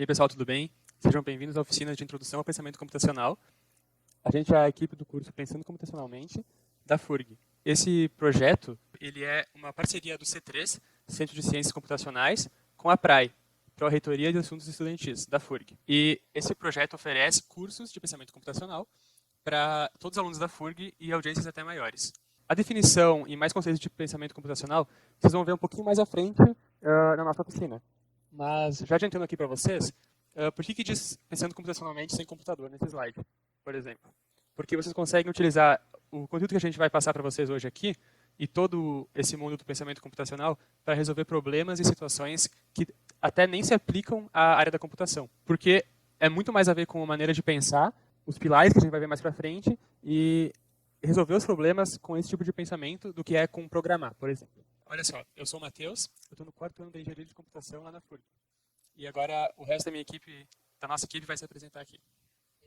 pessoal, tudo bem? Sejam bem-vindos à oficina de Introdução ao Pensamento Computacional. A gente é a equipe do curso Pensando Computacionalmente, da FURG. Esse projeto ele é uma parceria do C3, Centro de Ciências Computacionais, com a PRAE, Pró-Reitoria de Assuntos Estudantis, da FURG. E esse projeto oferece cursos de pensamento computacional para todos os alunos da FURG e audiências até maiores. A definição e mais conceitos de pensamento computacional vocês vão ver um pouquinho mais à frente na nossa oficina. Mas, já adiantando aqui para vocês, por que diz pensando computacionalmente sem computador nesse slide, por exemplo? Porque vocês conseguem utilizar o conteúdo que a gente vai passar para vocês hoje aqui e todo esse mundo do pensamento computacional para resolver problemas e situações que até nem se aplicam à área da computação. Porque é muito mais a ver com a maneira de pensar, os pilares que a gente vai ver mais para frente e resolver os problemas com esse tipo de pensamento do que é com programar, por exemplo. Olha só, eu sou o Matheus, eu estou no 4º ano da Engenharia de Computação lá na FURG. E agora o resto da nossa equipe vai se apresentar aqui.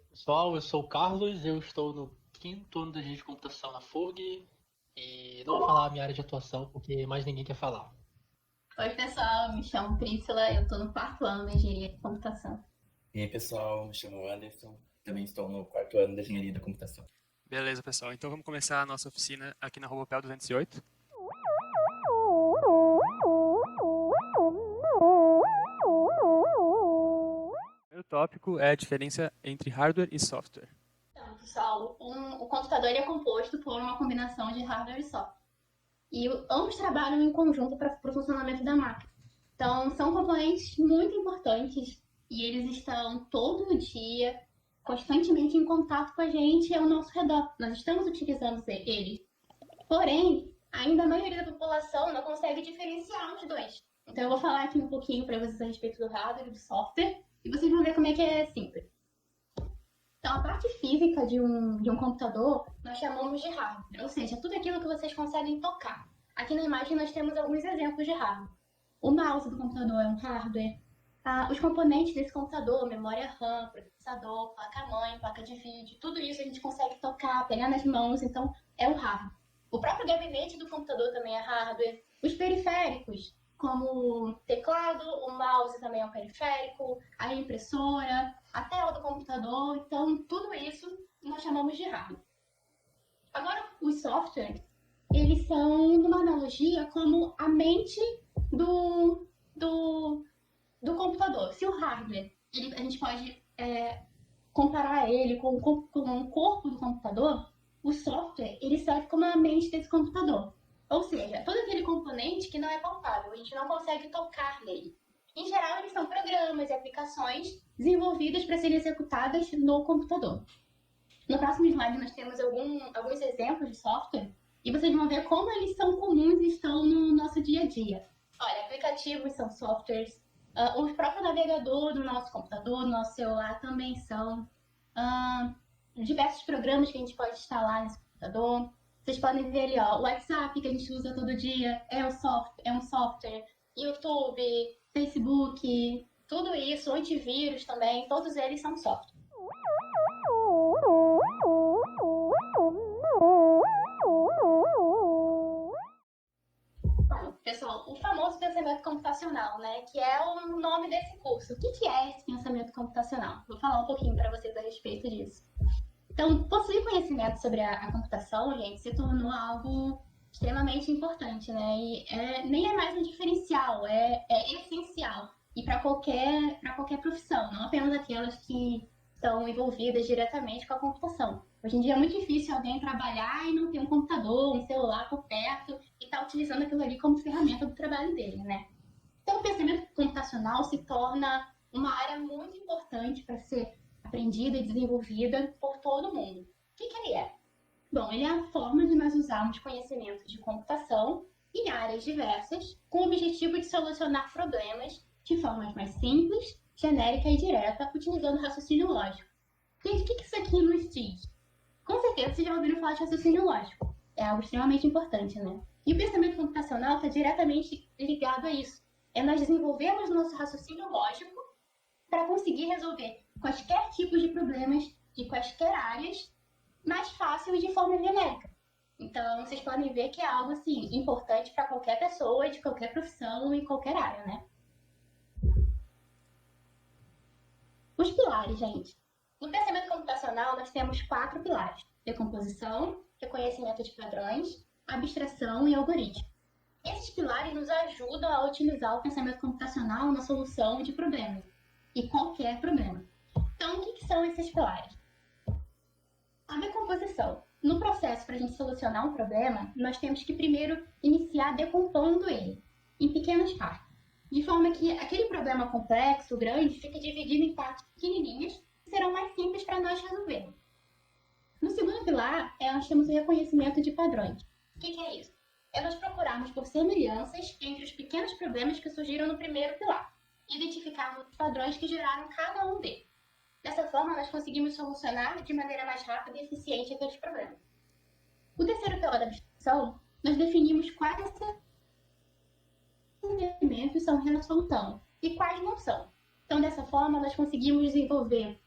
Pessoal, eu sou o Carlos, eu estou no 5º ano da Engenharia de Computação na FURG e não vou falar a minha área de atuação porque mais ninguém quer falar. Oi pessoal, me chamo Priscila, eu estou no 4º ano da Engenharia de Computação. E aí pessoal, me chamo Anderson, também estou no 4º ano da Engenharia da Computação. Beleza, pessoal. Então vamos começar a nossa oficina aqui na Robopel 208. O primeiro tópico é a diferença entre hardware e software. Então, pessoal, o computador é composto por uma combinação de hardware e software. E ambos trabalham em conjunto para o funcionamento da máquina. Então, são componentes muito importantes e eles estão todo dia, constantemente em contato com a gente e ao nosso redor. Nós estamos utilizando eles. Porém, ainda a maioria da população não consegue diferenciar os dois. Então, eu vou falar aqui um pouquinho para vocês a respeito do hardware e do software e vocês vão ver como é que é simples. Então, a parte física de um computador nós chamamos de hardware, ou seja, tudo aquilo que vocês conseguem tocar. Aqui na imagem nós temos alguns exemplos de hardware. O mouse do computador é um hardware. Os componentes desse computador, memória RAM, processador, placa-mãe, placa de vídeo, tudo isso a gente consegue tocar, pegar nas mãos, então é um hardware. O próprio gabinete do computador também é hardware. Os periféricos, como o teclado, o mouse também é um periférico, a impressora, a tela do computador, então tudo isso nós chamamos de hardware. Agora, os softwares, eles são, numa analogia, como a mente do computador. Se o hardware, a gente pode comparar ele com o corpo do computador, o software, ele serve como a mente desse computador. Ou seja, todo aquele componente que não é palpável, a gente não consegue tocar nele. Em geral, eles são programas e aplicações desenvolvidas para serem executadas no computador. No próximo slide, nós temos alguns exemplos de software e vocês vão ver como eles são comuns e estão no nosso dia a dia. Olha, aplicativos são softwares, o próprio navegador do nosso computador, do nosso celular também são. Diversos programas que a gente pode instalar nesse computador. Vocês podem ver ali, ó, o WhatsApp que a gente usa todo dia é um software. YouTube, Facebook, tudo isso, antivírus também, todos eles são software. Bom, pessoal, o famoso pensamento computacional, né, que é o nome desse curso. O que é esse pensamento computacional? Vou falar um pouquinho para vocês a respeito disso. Então, possuir conhecimento sobre a computação, gente, se tornou algo extremamente importante, né? E nem é mais um diferencial, é essencial. E para qualquer profissão, não apenas aquelas que estão envolvidas diretamente com a computação. Hoje em dia é muito difícil alguém trabalhar e não ter um computador, um celular por perto e estar utilizando aquilo ali como ferramenta do trabalho dele, né? Então, o pensamento computacional se torna uma área muito importante para ser aprendida e desenvolvida por todo mundo. O que ele é? Bom, ele é a forma de nós usarmos conhecimentos de computação em áreas diversas com o objetivo de solucionar problemas de forma mais simples, genérica e direta, utilizando raciocínio lógico. Gente, o que isso aqui nos diz? Com certeza vocês já ouviram falar de raciocínio lógico. É algo extremamente importante, né? E o pensamento computacional está diretamente ligado a isso. É nós desenvolvermos o nosso raciocínio lógico para conseguir resolver quaisquer tipos de problemas de quaisquer áreas mais fácil e de forma genérica. Então, vocês podem ver que é algo assim importante para qualquer pessoa, de qualquer profissão e qualquer área, né? Os pilares, gente. No pensamento computacional, nós temos 4 pilares: decomposição, reconhecimento de padrões, abstração e algoritmo. Esses pilares nos ajudam a otimizar o pensamento computacional na solução de problemas, e qualquer problema. Então, o que são esses pilares? A decomposição. No processo para a gente solucionar um problema, nós temos que primeiro iniciar decompondo ele em pequenas partes, de forma que aquele problema complexo, grande, fique dividido em partes pequenininhas que serão mais simples para nós resolvermos. No segundo pilar, nós temos o reconhecimento de padrões. O que é isso? É nós procurarmos por semelhanças entre os pequenos problemas que surgiram no primeiro pilar, e identificarmos os padrões que geraram cada um deles. Dessa forma, nós conseguimos solucionar de maneira mais rápida e eficiente aqueles problemas. O terceiro pilar da abstração, nós definimos quais elementos são resolução e quais não são. Então, dessa forma, nós conseguimos desenvolver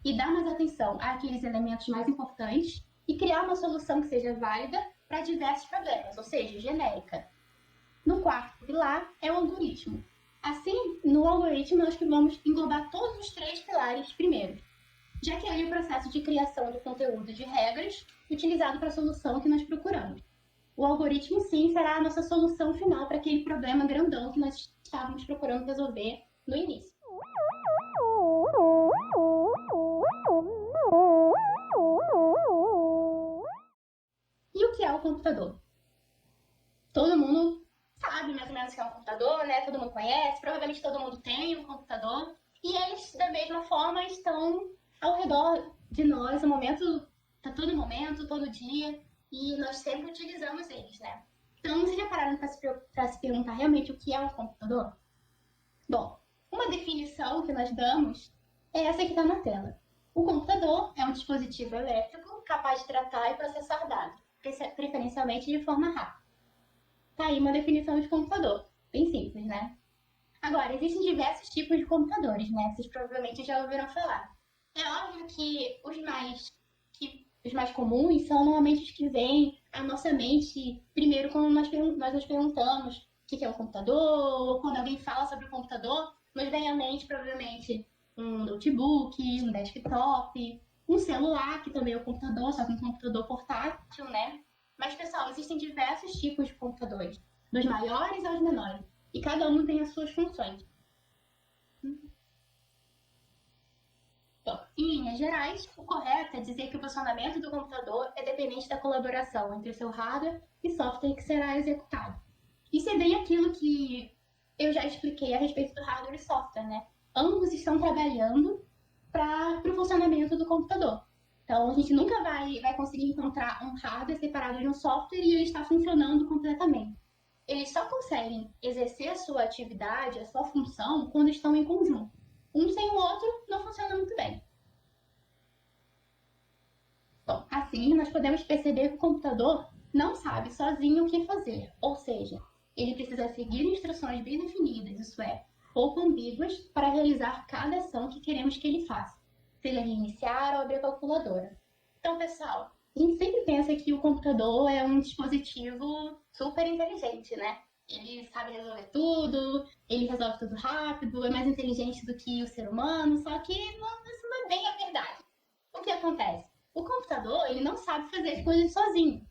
e dar mais atenção àqueles elementos mais importantes e criar uma solução que seja válida para diversos problemas, ou seja, genérica. No quarto pilar é o algoritmo. Assim, no algoritmo, nós vamos englobar todos os 3 pilares primeiro, já que é o processo de criação de conteúdo de regras utilizado para a solução que nós procuramos. O algoritmo, sim, será a nossa solução final para aquele problema grandão que nós estávamos procurando resolver no início. E o que é o computador? Todo mundo sabe mais ou menos o que é um computador, né? Todo mundo conhece, provavelmente todo mundo tem um computador. E eles, da mesma forma, estão ao redor de nós, a todo momento, todo dia. E nós sempre utilizamos eles, né? Então, vocês já pararam para se perguntar realmente o que é um computador? Bom, uma definição que nós damos é essa que está na tela. O computador é um dispositivo elétrico capaz de tratar e processar dados, preferencialmente de forma rápida. Tá aí uma definição de computador. Bem simples, né? Agora, existem diversos tipos de computadores, né? Vocês provavelmente já ouviram falar. É óbvio que os mais comuns são normalmente os que vêm à nossa mente primeiro quando nós nos perguntamos o que é um computador, ou quando alguém fala sobre o computador, nos vem à mente provavelmente um notebook, um desktop, um celular, que também é um computador, só que um computador portátil, né? Mas, pessoal, existem diversos tipos de computadores, dos maiores aos menores, e cada um tem as suas funções. Bom, em linhas gerais, o correto é dizer que o funcionamento do computador é dependente da colaboração entre o seu hardware e software que será executado. Isso é bem aquilo que eu já expliquei a respeito do hardware e software, né? Ambos estão trabalhando para o funcionamento do computador. Então, a gente nunca vai conseguir encontrar um hardware separado de um software e ele está funcionando completamente. Eles só conseguem exercer a sua atividade, a sua função, quando estão em conjunto. Um sem o outro não funciona muito bem. Bom, assim, nós podemos perceber que o computador não sabe sozinho o que fazer, ou seja, ele precisa seguir instruções bem definidas, isso é, pouco ambíguas, para realizar cada ação que queremos que ele faça, seja reiniciar ou abrir a calculadora. Então, pessoal, a gente sempre pensa que o computador é um dispositivo super inteligente, né? Ele sabe resolver tudo, ele resolve tudo rápido, é mais inteligente do que o ser humano, só que isso não é bem a verdade. O que acontece? O computador, ele não sabe fazer as coisas sozinho.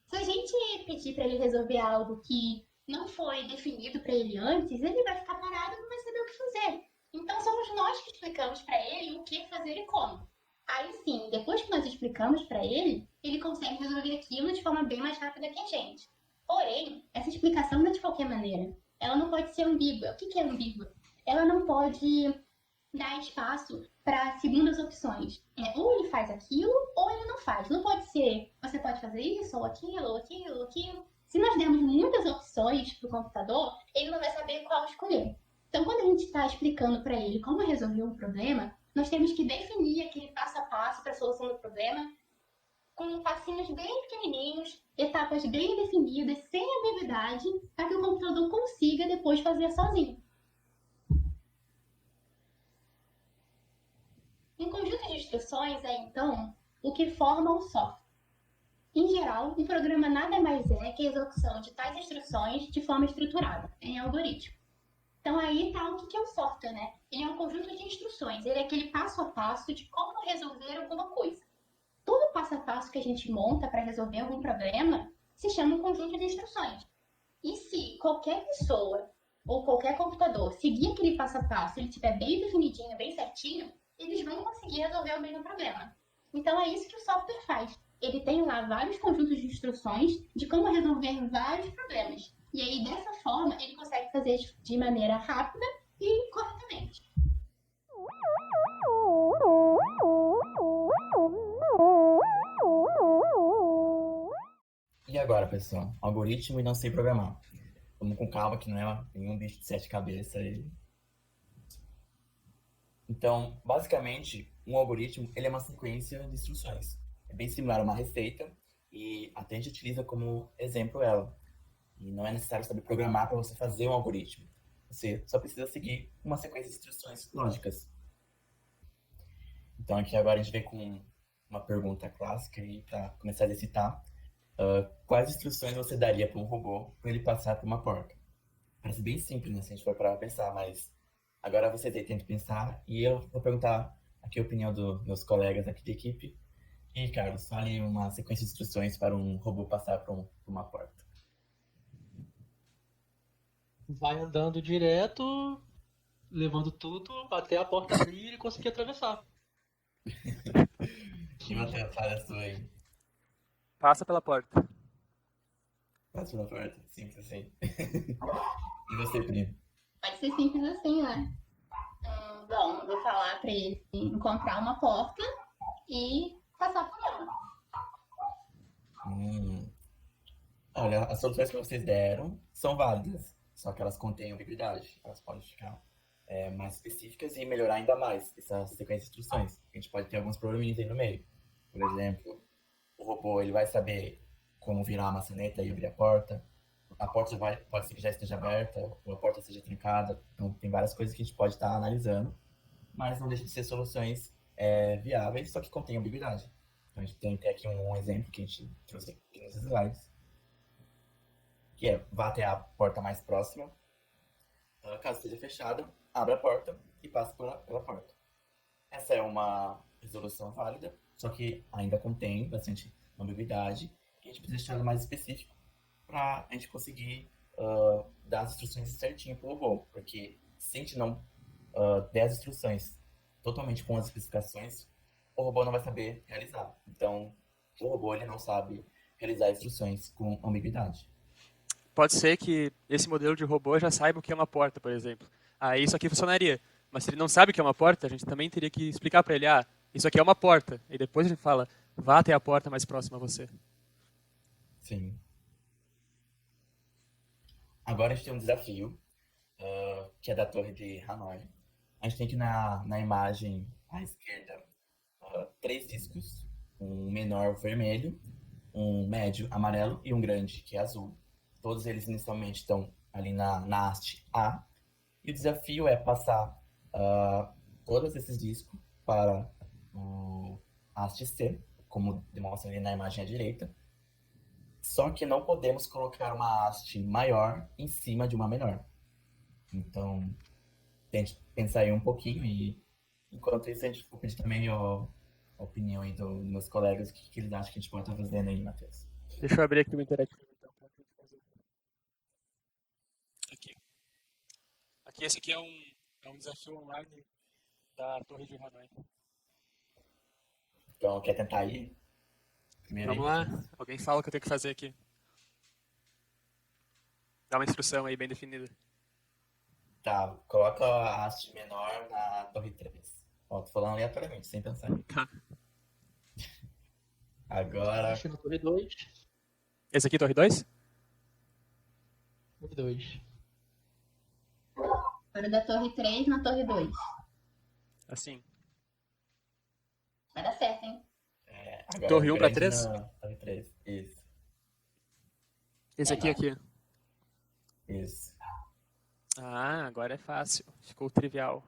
Se a gente pedir para ele resolver algo que não foi definido para ele antes, ele vai ficar parado e não vai saber o que fazer. Então, somos nós que explicamos para ele o que fazer e como. Aí sim, depois que nós explicamos para ele, ele consegue resolver aquilo de forma bem mais rápida que a gente. Porém, essa explicação não é de qualquer maneira. Ela não pode ser ambígua. O que é ambígua? Ela não pode dar espaço para segundas opções. Ou ele faz aquilo, ou ele não faz. Não pode ser, você pode fazer isso, ou aquilo, ou aquilo, ou aquilo. Se nós dermos muitas opções para o computador, ele não vai saber qual escolher. Então, quando a gente está explicando para ele como resolver um problema, nós temos que definir aquele passo a passo para a solução do problema, com passinhos bem pequenininhos, etapas bem definidas, sem ambiguidade, para que o computador consiga depois fazer sozinho. Um conjunto de instruções é, então, o que forma o software. Em geral, um programa nada mais é que a execução de tais instruções de forma estruturada, em algoritmo. Então aí tá o que é o software, né? Ele é um conjunto de instruções, ele é aquele passo a passo de como resolver alguma coisa. Todo passo a passo que a gente monta para resolver algum problema se chama um conjunto de instruções. E se qualquer pessoa ou qualquer computador seguir aquele passo a passo, ele estiver bem definidinho, bem certinho, eles vão conseguir resolver o mesmo problema. Então é isso que o software faz. Ele tem lá vários conjuntos de instruções de como resolver vários problemas. E aí, dessa forma, ele consegue fazer de maneira rápida e corretamente. E agora, pessoal? Algoritmo e não sei programar. Vamos com calma, que não é nenhum bicho de 7 cabeças. Então, basicamente, um algoritmo ele é uma sequência de instruções. É bem similar a uma receita e até a gente utiliza como exemplo ela. E não é necessário saber programar para você fazer um algoritmo. Você só precisa seguir uma sequência de instruções lógicas. Então, aqui agora a gente vem com uma pergunta clássica para começar a exercitar. Quais instruções você daria para um robô para ele passar por uma porta? Parece bem simples, né, se a gente for para pensar, mas agora vocês aí tentam pensar e eu vou perguntar aqui a opinião dos meus colegas aqui de equipe. E, Carlos, fale uma sequência de instruções para um robô passar por uma porta. Vai andando direto, levando tudo até a porta abrir e ele conseguir atravessar. E Matheus, fale a sua aí. Passa pela porta. Passa pela porta, simples assim. E você, Pri? Pode ser simples assim, né? Bom, vou falar para ele encontrar uma porta e passar por ela. Hum, Olha, as soluções que vocês deram são válidas, só que elas contêm ambiguidade. Elas podem ficar mais específicas e melhorar ainda mais essa sequência de instruções. A gente pode ter alguns probleminhas aí no meio. Por exemplo, o robô ele vai saber como virar a maçaneta e abrir a porta. A porta pode ser que já esteja aberta, ou a porta seja trancada. Então, tem várias coisas que a gente pode estar analisando, mas não deixa de ser soluções viáveis, só que contém ambiguidade. Então, a gente tem aqui um exemplo que a gente trouxe aqui nos slides, que é vá até a porta mais próxima, caso esteja fechada, abra a porta e passe pela porta. Essa é uma resolução válida, só que ainda contém bastante ambiguidade e a gente precisa deixar ela mais específico para a gente conseguir dar as instruções certinho para o robô, porque se a gente não der as instruções totalmente com as especificações, o robô não vai saber realizar. Então, o robô ele não sabe realizar instruções com ambiguidade. Pode ser que esse modelo de robô já saiba o que é uma porta, por exemplo. Aí isso aqui funcionaria. Mas se ele não sabe o que é uma porta, a gente também teria que explicar para ele, isso aqui é uma porta. E depois a gente fala, vá até a porta mais próxima a você. Sim. Agora a gente tem um desafio, que é da Torre de Hanoi. A gente tem aqui na imagem à esquerda 3 discos, um menor vermelho, um médio amarelo e um grande que é azul. Todos eles inicialmente estão ali na haste A. E o desafio é passar todos esses discos para o haste C, como demonstra ali na imagem à direita. Só que não podemos colocar uma haste maior em cima de uma menor. Então, tente pensar aí um pouquinho e, enquanto isso, a gente vou pedir também a opinião aí dos meus colegas, o que eles acham que a gente pode estar fazendo aí, Matheus. Deixa eu abrir aqui o interativo então. Aqui. Aqui, esse aqui é um desafio online da Torre de Hanoi. Então, quer tentar aí? Primeiro aí, Vamos lá. Matheus? Alguém fala o que eu tenho que fazer aqui. Dá uma instrução aí bem definida. Tá, coloca a haste menor na torre 3. Ó, tô falando aleatoriamente, sem pensar. Tá. Agora, Acho que no Torre 2. Esse aqui, Torre 2? Torre 2. Agora da torre 3 na torre 2. Assim. Vai dar certo, hein? agora Torre o 1 para grande 3? na torre 3. Isso, Esse aqui. isso. Ah, agora é fácil. Ficou trivial.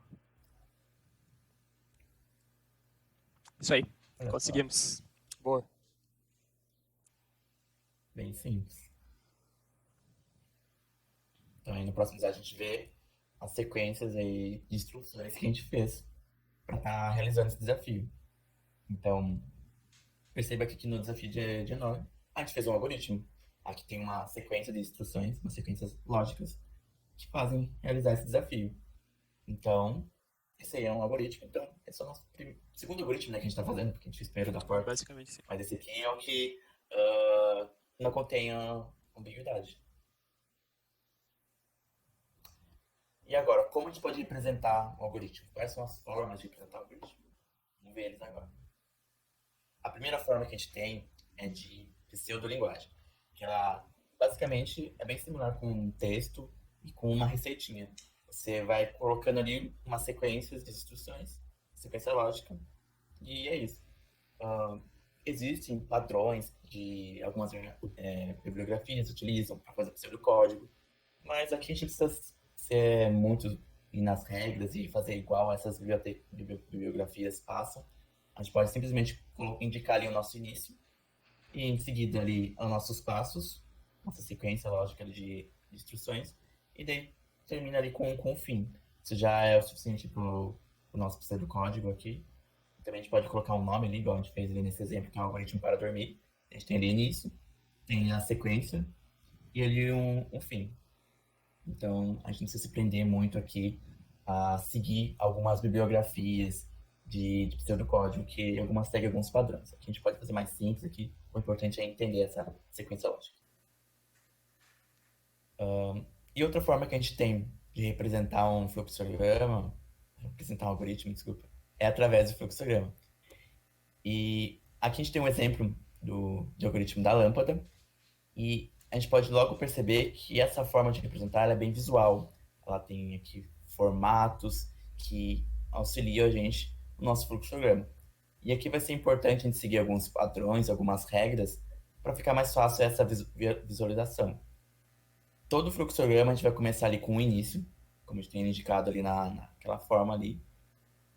Isso aí. Olha só, Conseguimos. Boa. bem simples. Então aí no próximo slide a gente vê as sequências aí de instruções que a gente fez para estar realizando esse desafio. Então, perceba que aqui no desafio de Enor, a gente fez um algoritmo. Aqui tem uma sequência de instruções, umas sequências lógicas, que fazem realizar esse desafio. Então, esse aí é um algoritmo. Então, esse é o nosso segundo algoritmo, né, que a gente está fazendo, porque a gente fez primeiro da porta. Basicamente, sim. Mas esse aqui é o que não contém a ambiguidade. E agora, como a gente pode representar o algoritmo? Quais são as formas de representar o algoritmo? Vamos ver eles agora. A primeira forma que a gente tem é de pseudolinguagem, que ela basicamente é bem similar com um texto e com uma receitinha. Você vai colocando ali uma sequência de instruções, sequência lógica, e é isso. Existem padrões de algumas bibliografias que utilizam para fazer pseudocódigo, mas aqui a gente precisa ser muito ir nas regras e fazer igual essas bibliografias passam. A gente pode simplesmente indicar ali o nosso início e em seguida ali os nossos passos, nossa sequência lógica de instruções, e daí termina ali com o fim. Isso já é o suficiente para o nosso pseudocódigo aqui. Também a gente pode colocar um nome ali, igual a gente fez ali nesse exemplo, que é um algoritmo para dormir. A gente tem ali início, tem a sequência e ali um fim. Então, a gente não precisa se prender muito aqui a seguir algumas bibliografias de pseudocódigo, que algumas seguem alguns padrões. Aqui a gente pode fazer mais simples aqui. O importante é entender essa sequência lógica. E outra forma que a gente tem de representar um fluxograma, representar um algoritmo, desculpa, é através do fluxograma. E aqui a gente tem um exemplo de algoritmo da lâmpada, e a gente pode logo perceber que essa forma de representar ela é bem visual. Ela tem aqui formatos que auxiliam a gente no nosso fluxograma. E aqui vai ser importante a gente seguir alguns padrões, algumas regras, para ficar mais fácil essa visualização. Todo fluxograma a gente vai começar ali com o início, como a gente tem indicado ali naquela forma ali.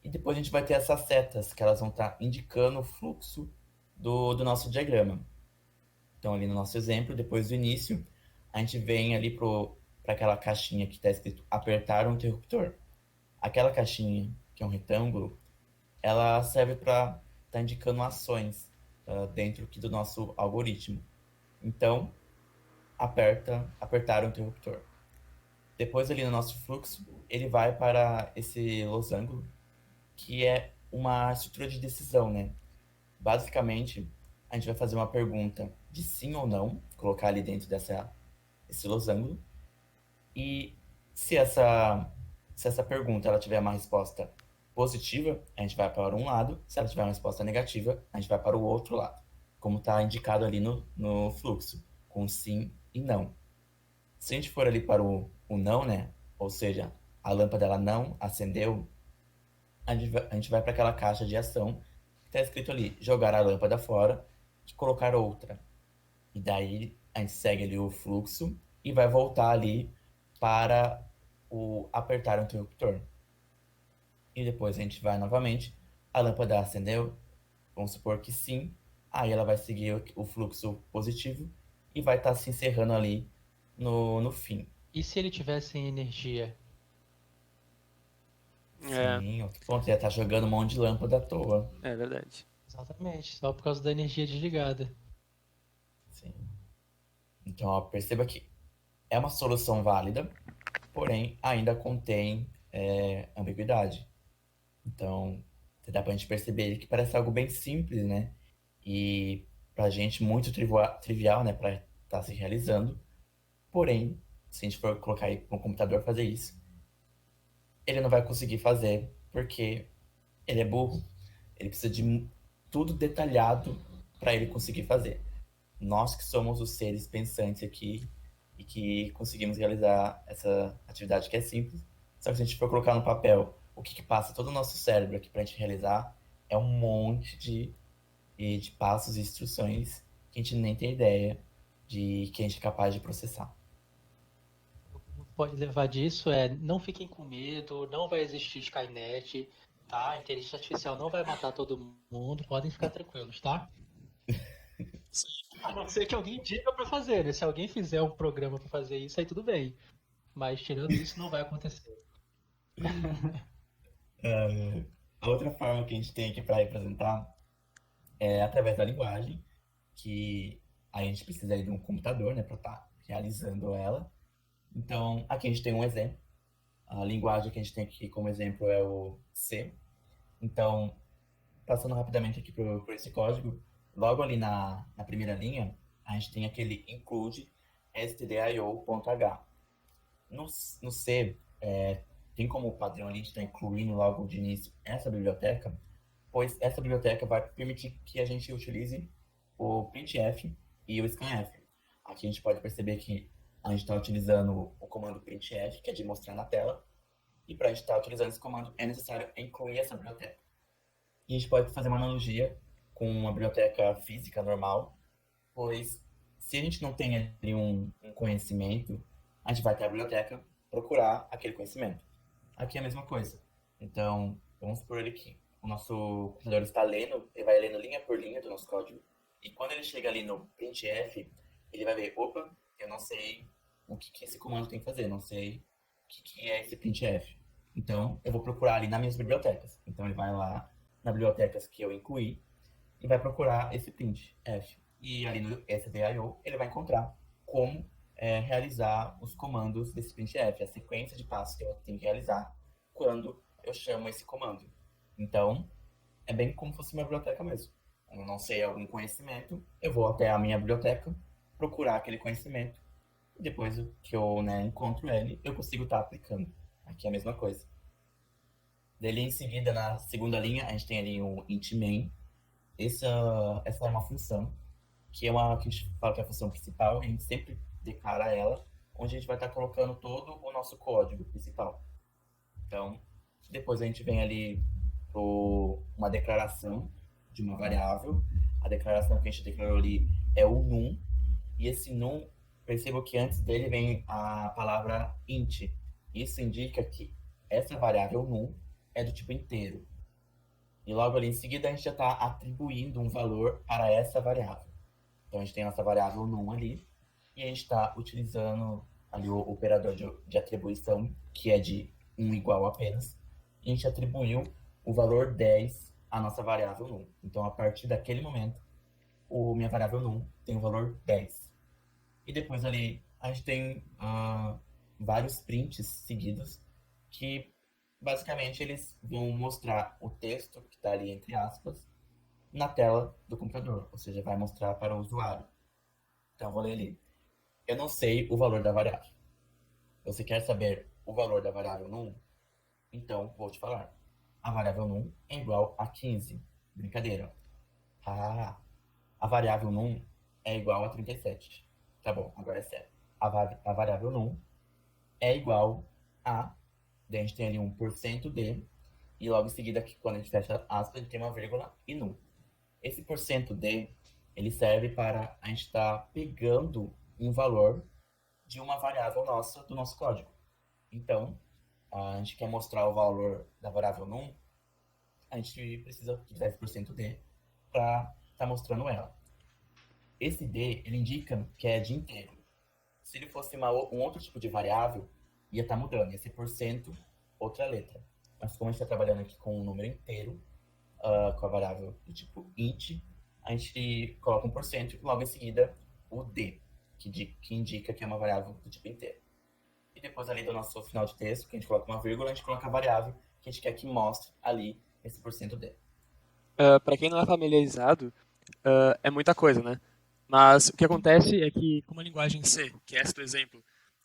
E depois a gente vai ter essas setas, que elas vão estar indicando o fluxo do nosso diagrama. Então, ali no nosso exemplo, depois do início, a gente vem ali para aquela caixinha que está escrito apertar o interruptor. Aquela caixinha, que é um retângulo, ela serve para estar indicando ações dentro aqui do nosso algoritmo. Então, apertar o interruptor. Depois ali no nosso fluxo, ele vai para esse losango, que é uma estrutura de decisão, né? Basicamente, a gente vai fazer uma pergunta de sim ou não, colocar ali dentro desse losango. E se essa pergunta ela tiver uma resposta positiva, a gente vai para um lado. Se ela tiver uma resposta negativa, a gente vai para o outro lado. Como está indicado ali no fluxo, com sim e não. Se a gente for ali para o não, né? Ou seja, a lâmpada ela não acendeu, a gente vai para aquela caixa de ação que está escrito ali, jogar a lâmpada fora e colocar outra. E daí a gente segue ali o fluxo e vai voltar ali para o apertar o interruptor. E depois a gente vai novamente, a lâmpada acendeu, vamos supor que sim, aí ela vai seguir o fluxo positivo e vai estar se encerrando ali no fim. E se ele tivesse sem energia? Sim, outro ponto, ia estar jogando um monte de lâmpada à toa. É verdade. Exatamente, só por causa da energia desligada. Sim. Então, ó, perceba que é uma solução válida, porém ainda contém ambiguidade. Então, dá pra gente perceber que parece algo bem simples, né? E pra gente muito trivial, né? Pra estar se realizando. Porém, se a gente for colocar aí para um computador fazer isso, ele não vai conseguir fazer porque ele é burro. Ele precisa de tudo detalhado para ele conseguir fazer. Nós que somos os seres pensantes aqui e que conseguimos realizar essa atividade que é simples. Só que se a gente for colocar no papel o que passa todo o nosso cérebro aqui para a gente realizar, é um monte de passos e instruções que a gente nem tem ideia de que a gente é capaz de processar. Pode levar disso não fiquem com medo, não vai existir Skynet, tá? A inteligência artificial não vai matar todo mundo, podem ficar tranquilos, tá? A não ser que alguém diga pra fazer, né? Se alguém fizer um programa pra fazer isso, aí tudo bem. Mas tirando isso, não vai acontecer. A outra forma que a gente tem aqui para representar é através da linguagem, que a gente precisa aí de um computador, né, para estar realizando ela. Então, aqui a gente tem um exemplo. A linguagem que a gente tem aqui como exemplo é o C. Então, passando rapidamente aqui por esse código, logo ali na primeira linha, a gente tem aquele include stdio.h. No C, tem como padrão ali, a gente está incluindo logo de início essa biblioteca, pois essa biblioteca vai permitir que a gente utilize o printf e o scanf. Aqui a gente pode perceber que a gente está utilizando o comando printf, que é de mostrar na tela, e para a gente estar utilizando esse comando é necessário incluir essa biblioteca. E a gente pode fazer uma analogia com uma biblioteca física normal, pois se a gente não tem ali um conhecimento, a gente vai até a biblioteca procurar aquele conhecimento. Aqui é a mesma coisa. Então, vamos supor ele que o nosso computador está lendo, ele vai lendo linha por linha do nosso código, e quando ele chega ali no printf, ele vai ver, opa, eu não sei o que esse comando tem que fazer, não sei o que é esse printf. Então, eu vou procurar ali nas minhas bibliotecas. Então, ele vai lá nas bibliotecas que eu incluí e vai procurar esse printf. E ali no stdio, ele vai encontrar como realizar os comandos desse printf, a sequência de passos que eu tenho que realizar quando eu chamo esse comando. Então, é bem como se fosse uma biblioteca mesmo. Quando eu não sei algum conhecimento, eu vou até a minha biblioteca, procurar aquele conhecimento, e depois que eu encontro ele, eu consigo estar aplicando. Aqui é a mesma coisa. Dele em seguida, na segunda linha, a gente tem ali o int main. Essa é uma função que a gente fala que é a função principal, a gente sempre declara ela, onde a gente vai estar colocando todo o nosso código principal. Então, depois a gente vem ali para uma declaração de uma variável. A declaração que a gente declarou ali é o num, e esse num, perceba que antes dele vem a palavra int. Isso indica que essa variável num é do tipo inteiro. E logo ali em seguida a gente já está atribuindo um valor para essa variável. Então a gente tem a nossa variável num ali, e a gente está utilizando ali o operador de atribuição, que é de 1 igual apenas, e a gente atribuiu o valor 10 à nossa variável num. Então a partir daquele momento, minha variável num tem o valor 10. E depois ali a gente tem vários prints seguidos, que basicamente eles vão mostrar o texto que está ali entre aspas na tela do computador, ou seja, vai mostrar para o usuário. Então, vou ler ali. Eu não sei o valor da variável. Você quer saber o valor da variável num? Então, vou te falar. A variável num é igual a 15. Brincadeira. A variável num é igual a 37. Tá bom, agora é sério. A variável num é igual a... Daí a gente tem ali um % de, e logo em seguida, aqui, quando a gente fecha aspas, a gente tem uma vírgula e num. Esse %d, ele serve para a gente estar pegando um valor de uma variável nossa, do nosso código. Então, a gente quer mostrar o valor da variável num, a gente precisa de 10%d para estar mostrando ela. Esse d, ele indica que é de inteiro. Se ele fosse um outro tipo de variável, ia estar mudando, ia ser %, outra letra. Mas como a gente está trabalhando aqui com um número inteiro, com a variável do tipo int, a gente coloca 1% e logo em seguida o d, que indica que é uma variável do tipo inteiro. E depois ali do nosso final de texto, que a gente coloca uma vírgula, a gente coloca a variável que a gente quer que mostre ali esse %d. Para quem não é familiarizado, é muita coisa, né? Mas o que acontece é que, como a linguagem C, que é essa do exemplo,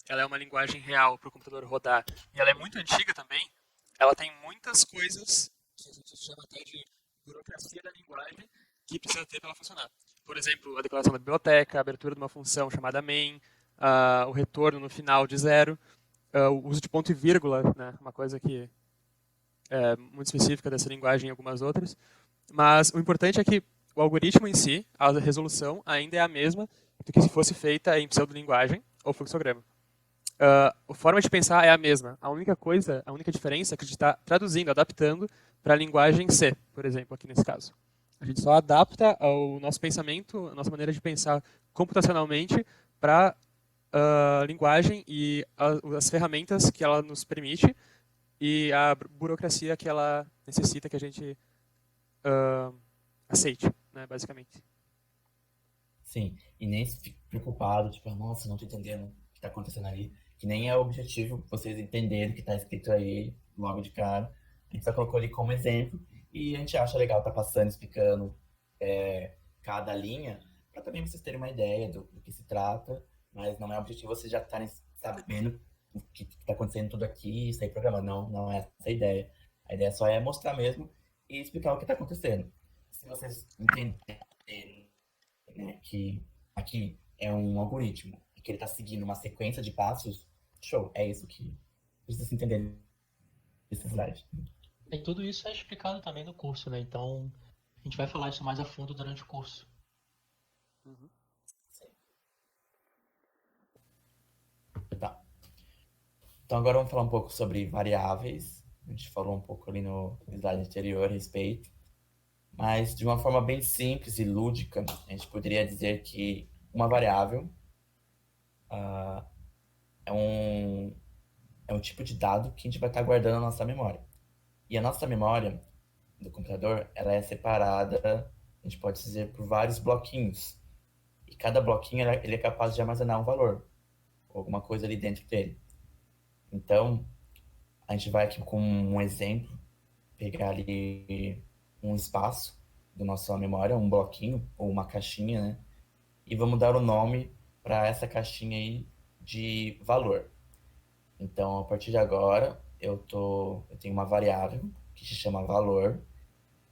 ela é uma linguagem real para o computador rodar, e ela é muito antiga também, ela tem muitas coisas que a gente chama até de burocracia da linguagem que precisa ter para ela funcionar. Por exemplo, a declaração da biblioteca, a abertura de uma função chamada main, o retorno no final de zero, o uso de ponto e vírgula, né? Uma coisa que é muito específica dessa linguagem e algumas outras. Mas o importante é que o algoritmo em si, a resolução, ainda é a mesma do que se fosse feita em pseudolinguagem ou fluxograma. A forma de pensar é a mesma. A única diferença é que a gente está traduzindo, adaptando para a linguagem C, por exemplo, aqui nesse caso. A gente só adapta o nosso pensamento, a nossa maneira de pensar computacionalmente para a linguagem e as ferramentas que ela nos permite e a burocracia que ela necessita que a gente aceite, né, basicamente. Sim, e nem se fique preocupado, tipo, nossa, não tô entendendo o que tá acontecendo ali. Que nem é o objetivo vocês entenderem o que tá escrito aí logo de cara. A gente só colocou ali como exemplo e a gente acha legal tá passando, explicando cada linha, para também vocês terem uma ideia do que se trata, mas não é o objetivo vocês já estarem sabendo o que está acontecendo tudo aqui e sair programando. Não, não é essa a ideia. A ideia só é mostrar mesmo e explicar o que está acontecendo. Se vocês entenderem, né, que aqui é um algoritmo e que ele está seguindo uma sequência de passos, show, é isso que precisa se entender nesse slide. E tudo isso é explicado também no curso, né? Então, a gente vai falar isso mais a fundo durante o curso. Tá. Então agora vamos falar um pouco sobre variáveis. A gente falou um pouco ali no slide anterior a respeito. Mas de uma forma bem simples e lúdica, a gente poderia dizer que uma variável é um tipo de dado que a gente vai estar guardando na nossa memória. E a nossa memória do computador, ela é separada, a gente pode dizer, por vários bloquinhos. E cada bloquinho, ele é capaz de armazenar um valor, ou alguma coisa ali dentro dele. Então, a gente vai aqui com um exemplo, pegar ali um espaço da nossa memória, um bloquinho, ou uma caixinha, né? E vamos dar o nome para essa caixinha aí de valor. Então, a partir de agora, eu tenho uma variável que se chama valor,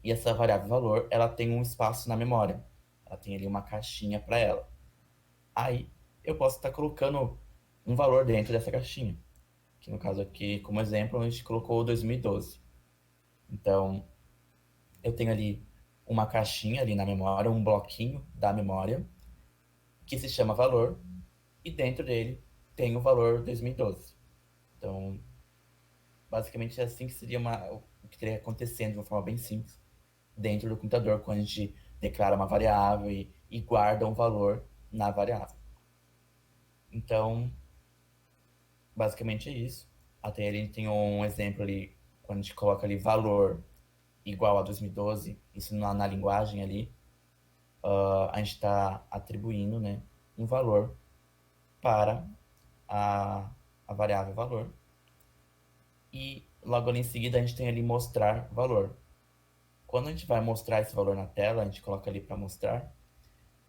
e essa variável valor, ela tem um espaço na memória. Ela tem ali uma caixinha para ela. Aí, eu posso estar colocando um valor dentro dessa caixinha. Que no caso aqui, como exemplo, a gente colocou 2012. Então, eu tenho ali uma caixinha ali na memória, um bloquinho da memória, que se chama valor, e dentro dele tem o valor 2012. Então, basicamente é assim que seria o que estaria acontecendo de uma forma bem simples dentro do computador, quando a gente declara uma variável e guarda um valor na variável. Então, basicamente é isso. Até ali tem um exemplo ali, quando a gente coloca ali valor igual a 2012, isso na linguagem ali, a gente está atribuindo, né, um valor para a variável valor. E logo ali em seguida a gente tem ali mostrar valor. Quando a gente vai mostrar esse valor na tela, a gente coloca ali para mostrar,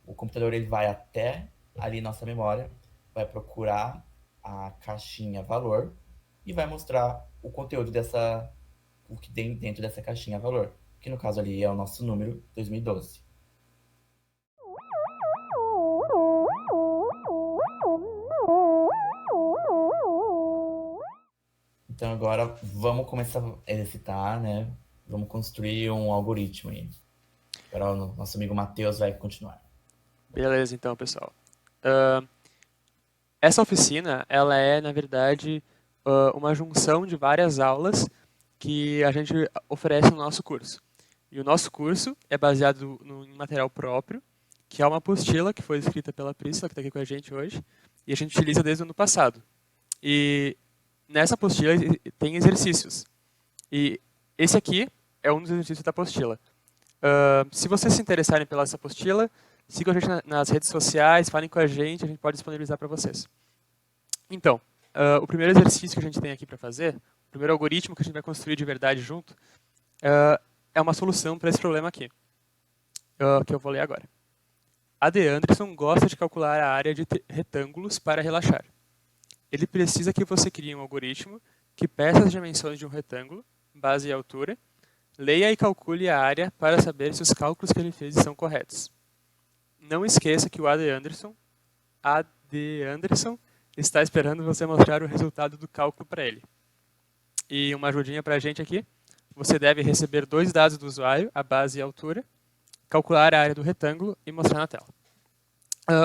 o computador ele vai até ali nossa memória, vai procurar a caixinha valor e vai mostrar o conteúdo o que tem dentro dessa caixinha valor, que no caso ali é o nosso número 2012. Então agora vamos começar a exercitar, né? Vamos construir um algoritmo aí. Agora o nosso amigo Matheus vai continuar. Beleza, então, pessoal. Essa oficina, ela é, na verdade, uma junção de várias aulas que a gente oferece no nosso curso. E o nosso curso é baseado em material próprio, que é uma apostila que foi escrita pela Priscila, que está aqui com a gente hoje, e a gente utiliza desde o ano passado. E nessa apostila tem exercícios. E esse aqui é um dos exercícios da apostila. Se vocês se interessarem pela essa apostila, sigam a gente nas redes sociais, falem com a gente pode disponibilizar para vocês. Então, o primeiro exercício que a gente tem aqui para fazer, o primeiro algoritmo que a gente vai construir de verdade junto, é uma solução para esse problema aqui, que eu vou ler agora. A D. Anderson gosta de calcular a área de retângulos para relaxar. Ele precisa que você crie um algoritmo que peça as dimensões de um retângulo, base e altura, leia e calcule a área para saber se os cálculos que ele fez são corretos. Não esqueça que o A.D. Anderson está esperando você mostrar o resultado do cálculo para ele. E uma ajudinha para a gente aqui. Você deve receber 2 dados do usuário, a base e a altura, calcular a área do retângulo e mostrar na tela.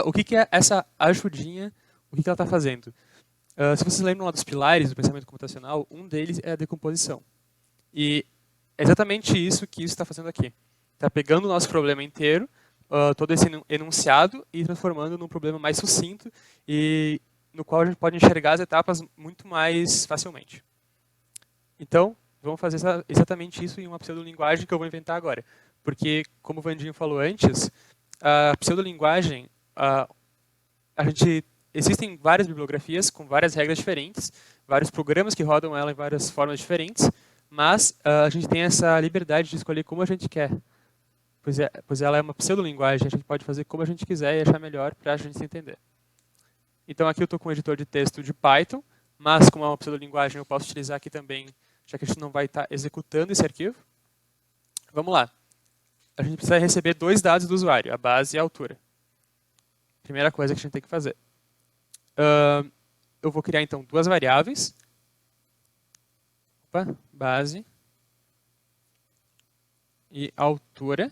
O que é essa ajudinha? O que ela está fazendo? Se vocês lembram lá dos pilares do pensamento computacional, um deles é a decomposição. E é exatamente isso que isso está fazendo aqui. Está pegando o nosso problema inteiro, todo esse enunciado, e transformando num problema mais sucinto, e no qual a gente pode enxergar as etapas muito mais facilmente. Então, vamos fazer exatamente isso em uma pseudolinguagem que eu vou inventar agora. Porque, como o Vandinho falou antes, a pseudolinguagem, existem várias bibliografias com várias regras diferentes, vários programas que rodam ela em várias formas diferentes, mas a gente tem essa liberdade de escolher como a gente quer. Pois ela é uma pseudolinguagem, a gente pode fazer como a gente quiser e achar melhor para a gente se entender. Então aqui eu estou com um editor de texto de Python, mas como é uma pseudolinguagem eu posso utilizar aqui também, já que a gente não vai estar executando esse arquivo. Vamos lá. A gente precisa receber dois dados do usuário, a base e a altura. Primeira coisa que a gente tem que fazer. Eu vou criar então duas variáveis. Base e altura.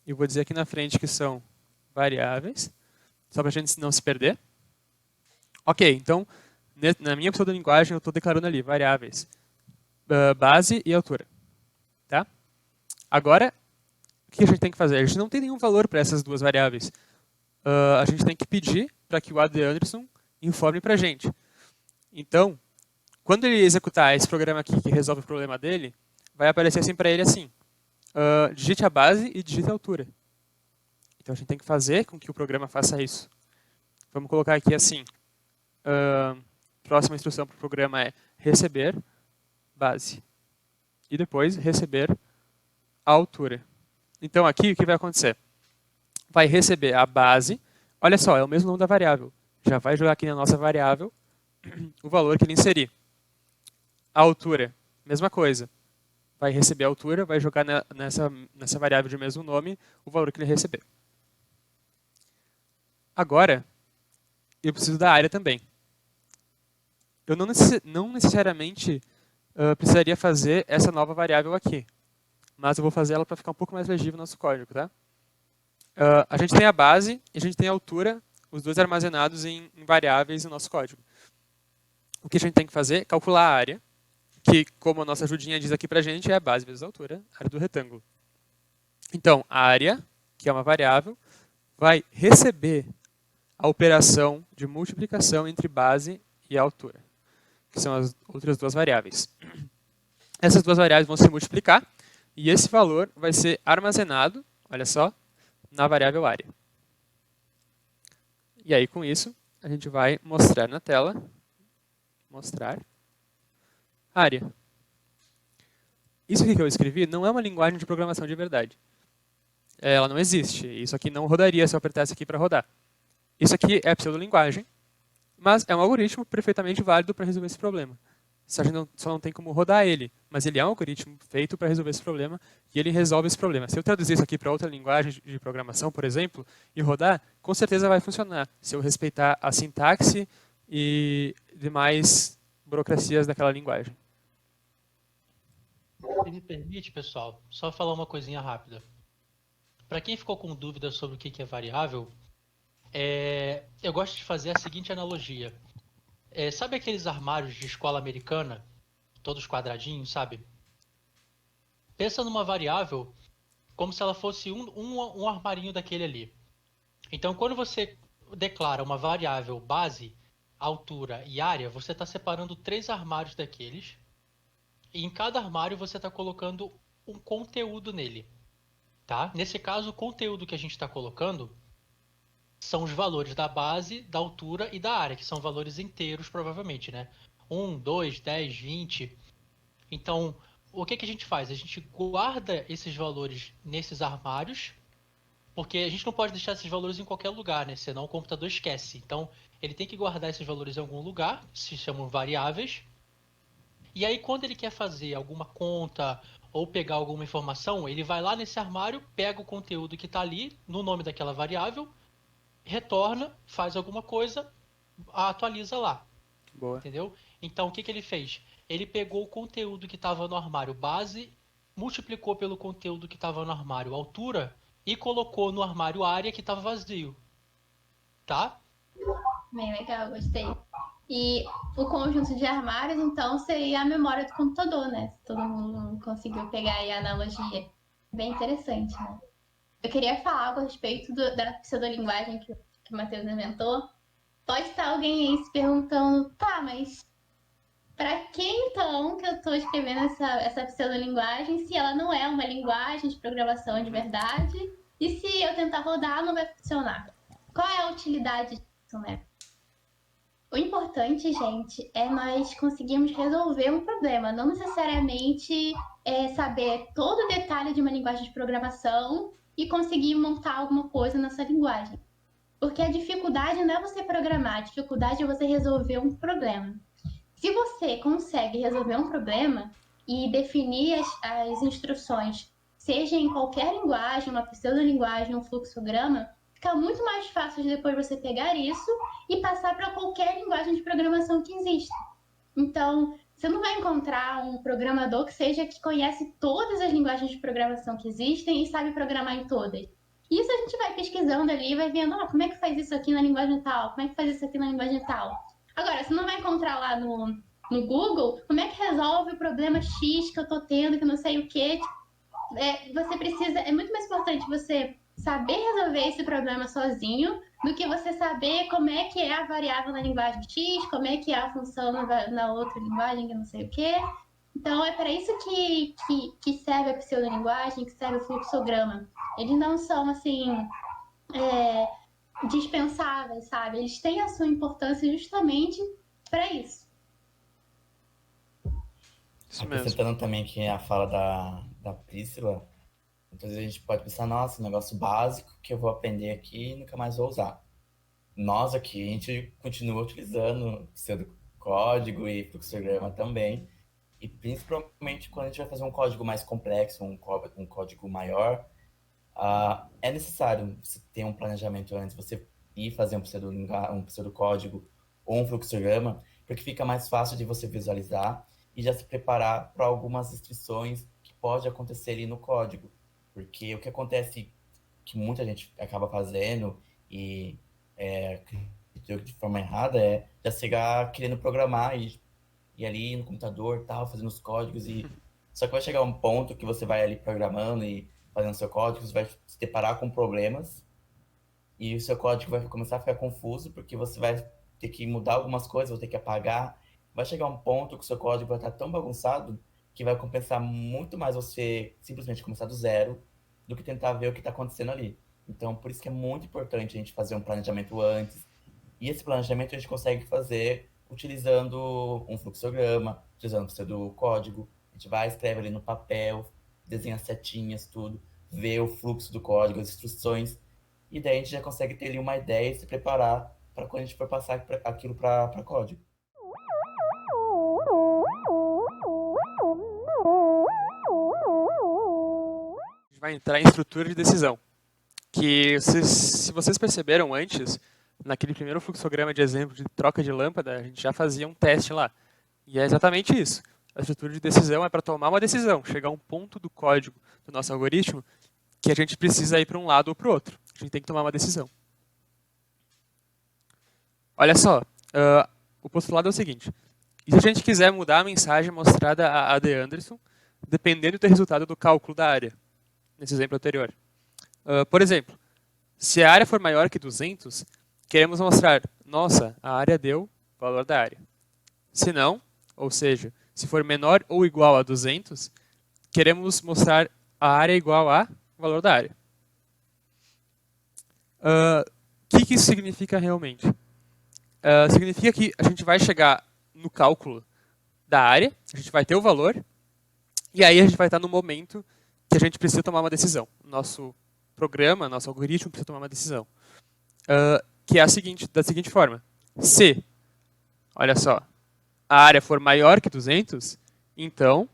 E vou dizer aqui na frente que são variáveis, só para a gente não se perder. Ok, então, na minha pseudolinguagem eu estou declarando ali variáveis, base e altura. Tá? Agora, o que a gente tem que fazer? A gente não tem nenhum valor para essas duas variáveis. A gente tem que pedir para que o Ad Anderson informe para a gente. Então, quando ele executar esse programa aqui que resolve o problema dele, vai aparecer assim para ele assim. Digite a base e digite a altura. Então a gente tem que fazer com que o programa faça isso. Vamos colocar aqui assim. Próxima instrução para o programa é receber base. E depois receber a altura. Então aqui o que vai acontecer? Vai receber a base. Olha só, é o mesmo nome da variável. Já vai jogar aqui na nossa variável o valor que ele inserir. A altura, mesma coisa. Vai receber a altura, vai jogar nessa variável de mesmo nome o valor que ele receber. Agora, eu preciso da área também. Eu não necessariamente precisaria fazer essa nova variável aqui, mas eu vou fazer ela para ficar um pouco mais legível no nosso código. Tá? A gente tem a base e a gente tem a altura, os dois armazenados em variáveis no nosso código. O que a gente tem que fazer é calcular a área, que, como a nossa ajudinha diz aqui pra gente, é a base vezes a altura, a área do retângulo. Então, a área, que é uma variável, vai receber a operação de multiplicação entre base e altura, que são as outras duas variáveis. Essas duas variáveis vão se multiplicar, e esse valor vai ser armazenado, olha só, na variável área. E aí, com isso, a gente vai mostrar na tela, mostrar área. Isso aqui que eu escrevi não é uma linguagem de programação de verdade. Ela não existe. Isso aqui não rodaria se eu apertasse aqui para rodar. Isso aqui é pseudolinguagem, mas é um algoritmo perfeitamente válido para resolver esse problema. A gente só não tem como rodar ele, mas ele é um algoritmo feito para resolver esse problema e ele resolve esse problema. Se eu traduzir isso aqui para outra linguagem de programação, por exemplo, e rodar, com certeza vai funcionar, se eu respeitar a sintaxe e demais burocracias daquela linguagem. Se me permite, pessoal, só falar uma coisinha rápida. Para quem ficou com dúvidas sobre o que é variável, eu gosto de fazer a seguinte analogia. Sabe aqueles armários de escola americana, todos quadradinhos, sabe? Pensa numa variável como se ela fosse um armarinho daquele ali. Então, quando você declara uma variável base, altura e área, você está separando 3 armários daqueles. E em cada armário você está colocando um conteúdo nele. Tá? Nesse caso, o conteúdo que a gente está colocando são os valores da base, da altura e da área, que são valores inteiros, provavelmente, né? 1, 2, 10, 20. Então, o que a gente faz? A gente guarda esses valores nesses armários, porque a gente não pode deixar esses valores em qualquer lugar, né? Senão o computador esquece. Então, ele tem que guardar esses valores em algum lugar, se chamam variáveis. E aí, quando ele quer fazer alguma conta ou pegar alguma informação, ele vai lá nesse armário, pega o conteúdo que está ali, no nome daquela variável, retorna, faz alguma coisa, atualiza lá. Boa. Entendeu? Então, o que ele fez? Ele pegou o conteúdo que estava no armário base, multiplicou pelo conteúdo que estava no armário altura e colocou no armário área que estava vazio. Tá? Bem legal, gostei. E o conjunto de armários, então, seria a memória do computador, né? Se todo mundo conseguiu pegar aí a analogia. Bem interessante, né? Eu queria falar algo a respeito da pseudolinguagem que o Matheus inventou, pode estar alguém aí se perguntando, tá, mas para que então que eu estou escrevendo essa pseudolinguagem se ela não é uma linguagem de programação de verdade? E se eu tentar rodar, não vai funcionar? Qual é a utilidade disso, né? O importante, gente, é nós conseguirmos resolver um problema, não necessariamente saber todo o detalhe de uma linguagem de programação e conseguir montar alguma coisa nessa linguagem. Porque a dificuldade não é você programar, a dificuldade é você resolver um problema. Se você consegue resolver um problema e definir as instruções, seja em qualquer linguagem, uma pseudolinguagem, um fluxograma, fica muito mais fácil de depois você pegar isso e passar para qualquer linguagem de programação que exista. Então, você não vai encontrar um programador que conhece todas as linguagens de programação que existem e sabe programar em todas. Isso a gente vai pesquisando ali, vai vendo, como é que faz isso aqui na linguagem tal, como é que faz isso aqui na linguagem tal. Agora, você não vai encontrar lá no Google como é que resolve o problema X que eu tô tendo, que não sei o quê. É muito mais importante você saber resolver esse problema sozinho do que você saber como é que é a variável na linguagem X, como é que é a função na outra linguagem, que não sei o quê. Então, é para isso que serve a pseudolinguagem, que serve o fluxograma. Eles não são, assim, dispensáveis, sabe? Eles têm a sua importância justamente para isso. Isso mesmo. Acrescentando também que a fala da Priscila, muitas vezes a gente pode pensar, nossa, um negócio básico que eu vou aprender aqui e nunca mais vou usar. Nós aqui, a gente continua utilizando pseudocódigo e fluxograma também, e principalmente quando a gente vai fazer um código mais complexo, um código maior, é necessário você ter um planejamento antes, você ir fazer um pseudocódigo ou um fluxograma, porque fica mais fácil de você visualizar e já se preparar para algumas restrições que pode acontecer ali no código. Porque o que acontece, que muita gente acaba fazendo, e de forma errada, é já chegar querendo programar e ali no computador, tal, fazendo os códigos. Só que vai chegar um ponto que você vai ali programando e fazendo seu código, você vai se deparar com problemas e o seu código vai começar a ficar confuso, porque você vai ter que mudar algumas coisas, vai ter que apagar. Vai chegar um ponto que o seu código vai estar tão bagunçado que vai compensar muito mais você simplesmente começar do zero do que tentar ver o que está acontecendo ali. Então, por isso que é muito importante a gente fazer um planejamento antes. E esse planejamento a gente consegue fazer utilizando um fluxograma, utilizando o pseudocódigo. A gente vai, escreve ali no papel, desenha setinhas, tudo, vê o fluxo do código, as instruções, e daí a gente já consegue ter ali uma ideia e se preparar para quando a gente for passar aquilo para código. A gente vai entrar em estrutura de decisão. Que se vocês perceberam antes, naquele primeiro fluxograma de exemplo de troca de lâmpada, a gente já fazia um teste lá. E é exatamente isso. A estrutura de decisão é para tomar uma decisão, chegar a um ponto do código do nosso algoritmo que a gente precisa ir para um lado ou para o outro. A gente tem que tomar uma decisão. Olha só, o postulado é o seguinte. E se a gente quiser mudar a mensagem mostrada a AD Anderson, dependendo do resultado do cálculo da área, nesse exemplo anterior? Por exemplo, se a área for maior que 200, queremos mostrar, nossa, a área deu o valor da área. Se não, ou seja, se for menor ou igual a 200, queremos mostrar a área igual a valor da área. O que isso significa realmente? Significa que a gente vai chegar no cálculo da área, a gente vai ter o valor, e aí a gente vai estar no momento que a gente precisa tomar uma decisão. Nosso programa, nosso algoritmo precisa tomar uma decisão. Que é da seguinte forma. Se, olha só, a área for maior que 200, então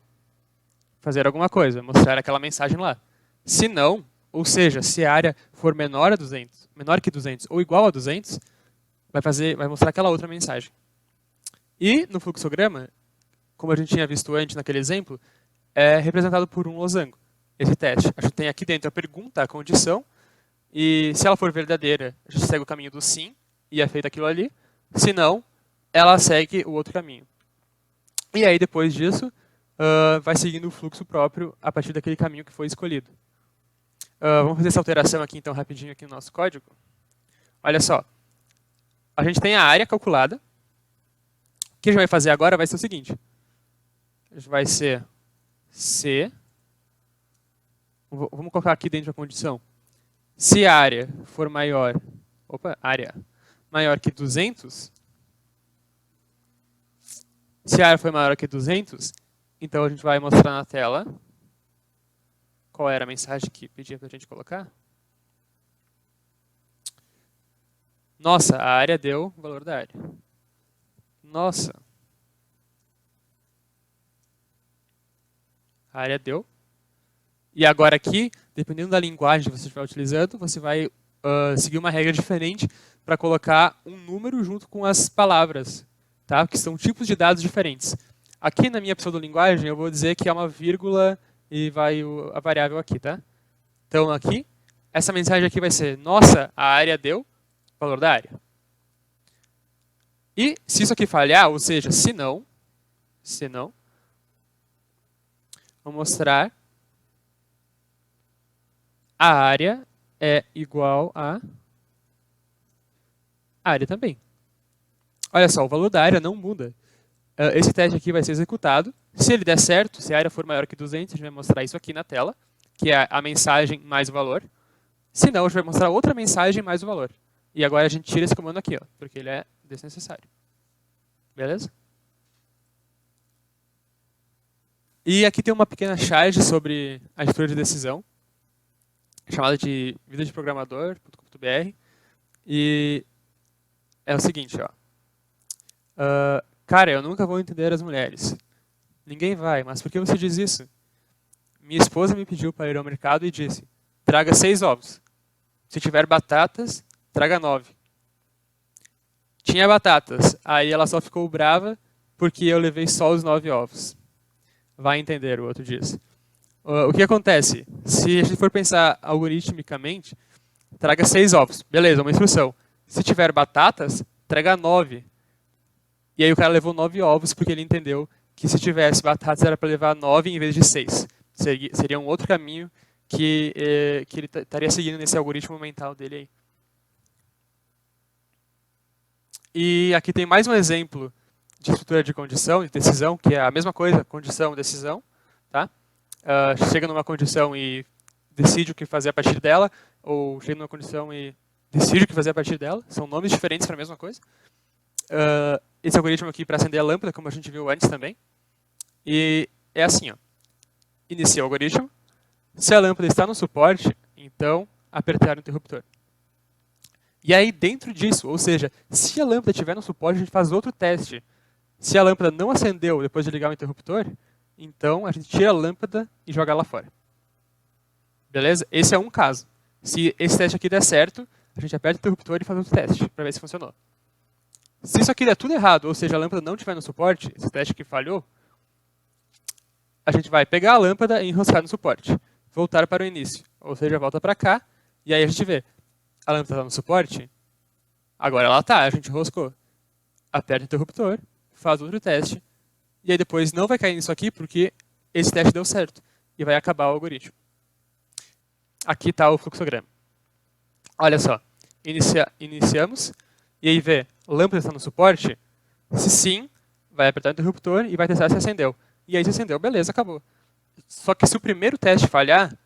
fazer alguma coisa, mostrar aquela mensagem lá. Se não, ou seja, se a área for menor que 200 ou igual a 200, vai mostrar aquela outra mensagem. E no fluxograma, como a gente tinha visto antes naquele exemplo, é representado por um losango. Esse teste. A gente tem aqui dentro a pergunta, a condição, e se ela for verdadeira, a gente segue o caminho do sim, e é feito aquilo ali. Se não, ela segue o outro caminho. E aí, depois disso, vai seguindo o fluxo próprio a partir daquele caminho que foi escolhido. Vamos fazer essa alteração aqui, então, rapidinho aqui no nosso código. Olha só. A gente tem a área calculada. O que a gente vai fazer agora vai ser o seguinte. A gente vai ser C. Vamos colocar aqui dentro da condição. Se a área for maior... Opa, área maior que 200... Se a área for maior que 200, então a gente vai mostrar na tela qual era a mensagem que pedia para a gente colocar. Nossa, a área deu o valor da área. Nossa. A área deu. E agora aqui, dependendo da linguagem que você estiver utilizando, você vai seguir uma regra diferente para colocar um número junto com as palavras, tá? Que são tipos de dados diferentes. Aqui na minha pseudolinguagem eu vou dizer que é uma vírgula e vai a variável aqui, tá? Então aqui, essa mensagem aqui vai ser, nossa, a área deu o valor da área. E se isso aqui falhar, ou seja, se não, vou mostrar a área é igual a área também. Olha só, o valor da área não muda. Esse teste aqui vai ser executado. Se ele der certo, se a área for maior que 200, a gente vai mostrar isso aqui na tela, que é a mensagem mais o valor. Se não, a gente vai mostrar outra mensagem mais o valor. E agora a gente tira esse comando aqui, ó, porque ele é desnecessário. Beleza? E aqui tem uma pequena charge sobre a estrutura de decisão, chamada de vidadeprogramador.com.br. E é o seguinte, ó. Cara, eu nunca vou entender as mulheres. Ninguém vai, mas por que você diz isso? Minha esposa me pediu para ir ao mercado e disse, traga 6 ovos. Se tiver batatas, traga 9. Tinha batatas, aí ela só ficou brava porque eu levei só os 9 ovos. Vai entender, o outro diz. O que acontece? Se a gente for pensar algoritmicamente, traga 6 ovos. Beleza, uma instrução. Se tiver batatas, traga 9. E aí o cara levou 9 ovos porque ele entendeu que se tivesse batatas era para levar 9 em vez de 6. Seria um outro caminho que ele estaria seguindo nesse algoritmo mental dele aí. E aqui tem mais um exemplo de estrutura de condição e decisão, que é a mesma coisa, condição, decisão. Tá? Chega numa condição e decide o que fazer a partir dela, ou chega numa condição e decide o que fazer a partir dela. São nomes diferentes para a mesma coisa. Esse algoritmo aqui para acender a lâmpada, como a gente viu antes também. E é assim, ó. Inicia o algoritmo. Se a lâmpada está no suporte, então apertar o interruptor. E aí dentro disso, ou seja, se a lâmpada estiver no suporte, a gente faz outro teste. Se a lâmpada não acendeu depois de ligar o interruptor, então a gente tira a lâmpada e joga ela fora. Beleza? Esse é um caso. Se esse teste aqui der certo, a gente aperta o interruptor e faz outro teste, para ver se funcionou. Se isso aqui der tudo errado, ou seja, a lâmpada não estiver no suporte, esse teste aqui falhou, a gente vai pegar a lâmpada e enroscar no suporte. Voltar para o início, ou seja, volta para cá, e aí a gente vê, a lâmpada está no suporte, agora ela está, a gente enroscou. Aperta o interruptor, faz outro teste, e aí depois não vai cair nisso aqui, porque esse teste deu certo, e vai acabar o algoritmo. Aqui está o fluxograma. Olha só, iniciamos, e aí vê, a lâmpada está no suporte? Se sim, vai apertar o interruptor e vai testar se acendeu. E aí se acendeu, beleza, acabou. Só que se o primeiro teste falhar,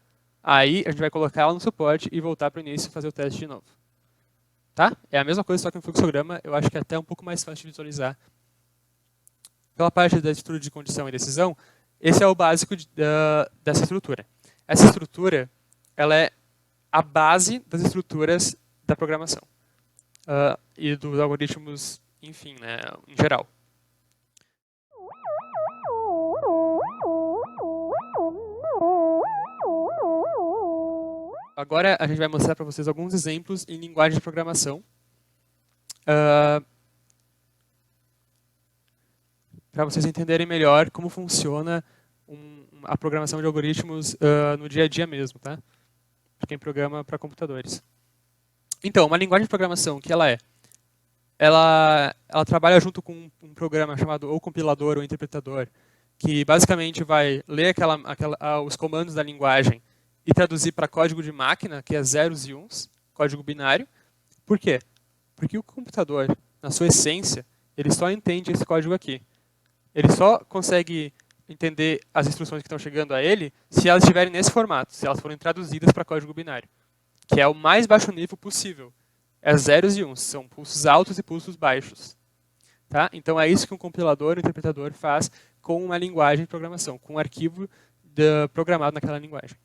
aí a gente vai colocar ela no suporte e voltar para o início e fazer o teste de novo. Tá? É a mesma coisa, só que no fluxograma eu acho que é até um pouco mais fácil de visualizar. Pela parte da estrutura de condição e decisão, esse é o básico dessa estrutura. Essa estrutura, ela é a base das estruturas da programação. E dos algoritmos, enfim, né, em geral. Agora a gente vai mostrar para vocês alguns exemplos em linguagem de programação. Para vocês entenderem melhor como funciona a programação de algoritmos no dia a dia mesmo, tá? Para quem programa para computadores. Então, uma linguagem de programação, que ela trabalha junto com um programa chamado ou compilador ou interpretador, que basicamente vai ler os comandos da linguagem e traduzir para código de máquina, que é zeros e uns, código binário. Por quê? Porque o computador, na sua essência, ele só entende esse código aqui. Ele só consegue entender as instruções que estão chegando a ele se elas estiverem nesse formato, se elas forem traduzidas para código binário, que é o mais baixo nível possível. É zeros e uns, são pulsos altos e pulsos baixos. Tá? Então é isso que um compilador, um interpretador faz com uma linguagem de programação, com um arquivo programado naquela linguagem.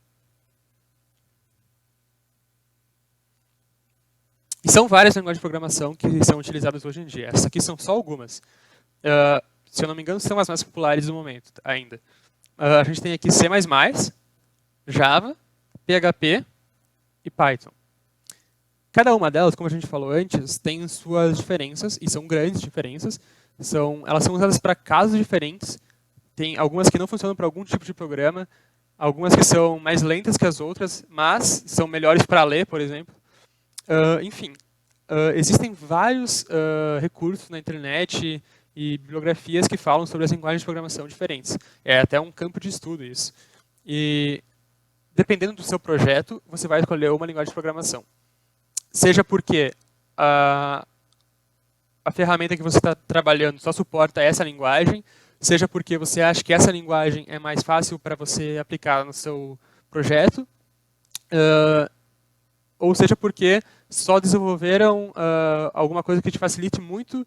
E são várias linguagens de programação que são utilizadas hoje em dia. Essas aqui são só algumas. Se eu não me engano, são as mais populares do momento ainda. A gente tem aqui C++, Java, PHP e Python. Cada uma delas, como a gente falou antes, tem suas diferenças, e são grandes diferenças. Elas são usadas para casos diferentes. Tem algumas que não funcionam para algum tipo de programa, algumas que são mais lentas que as outras, mas são melhores para ler, por exemplo. Enfim, existem vários recursos na internet e bibliografias que falam sobre as linguagens de programação diferentes. É até um campo de estudo isso. E, dependendo do seu projeto, você vai escolher uma linguagem de programação. Seja porque a ferramenta que você está trabalhando só suporta essa linguagem, seja porque você acha que essa linguagem é mais fácil para você aplicar no seu projeto, ou seja porque só desenvolveram alguma coisa que te facilite muito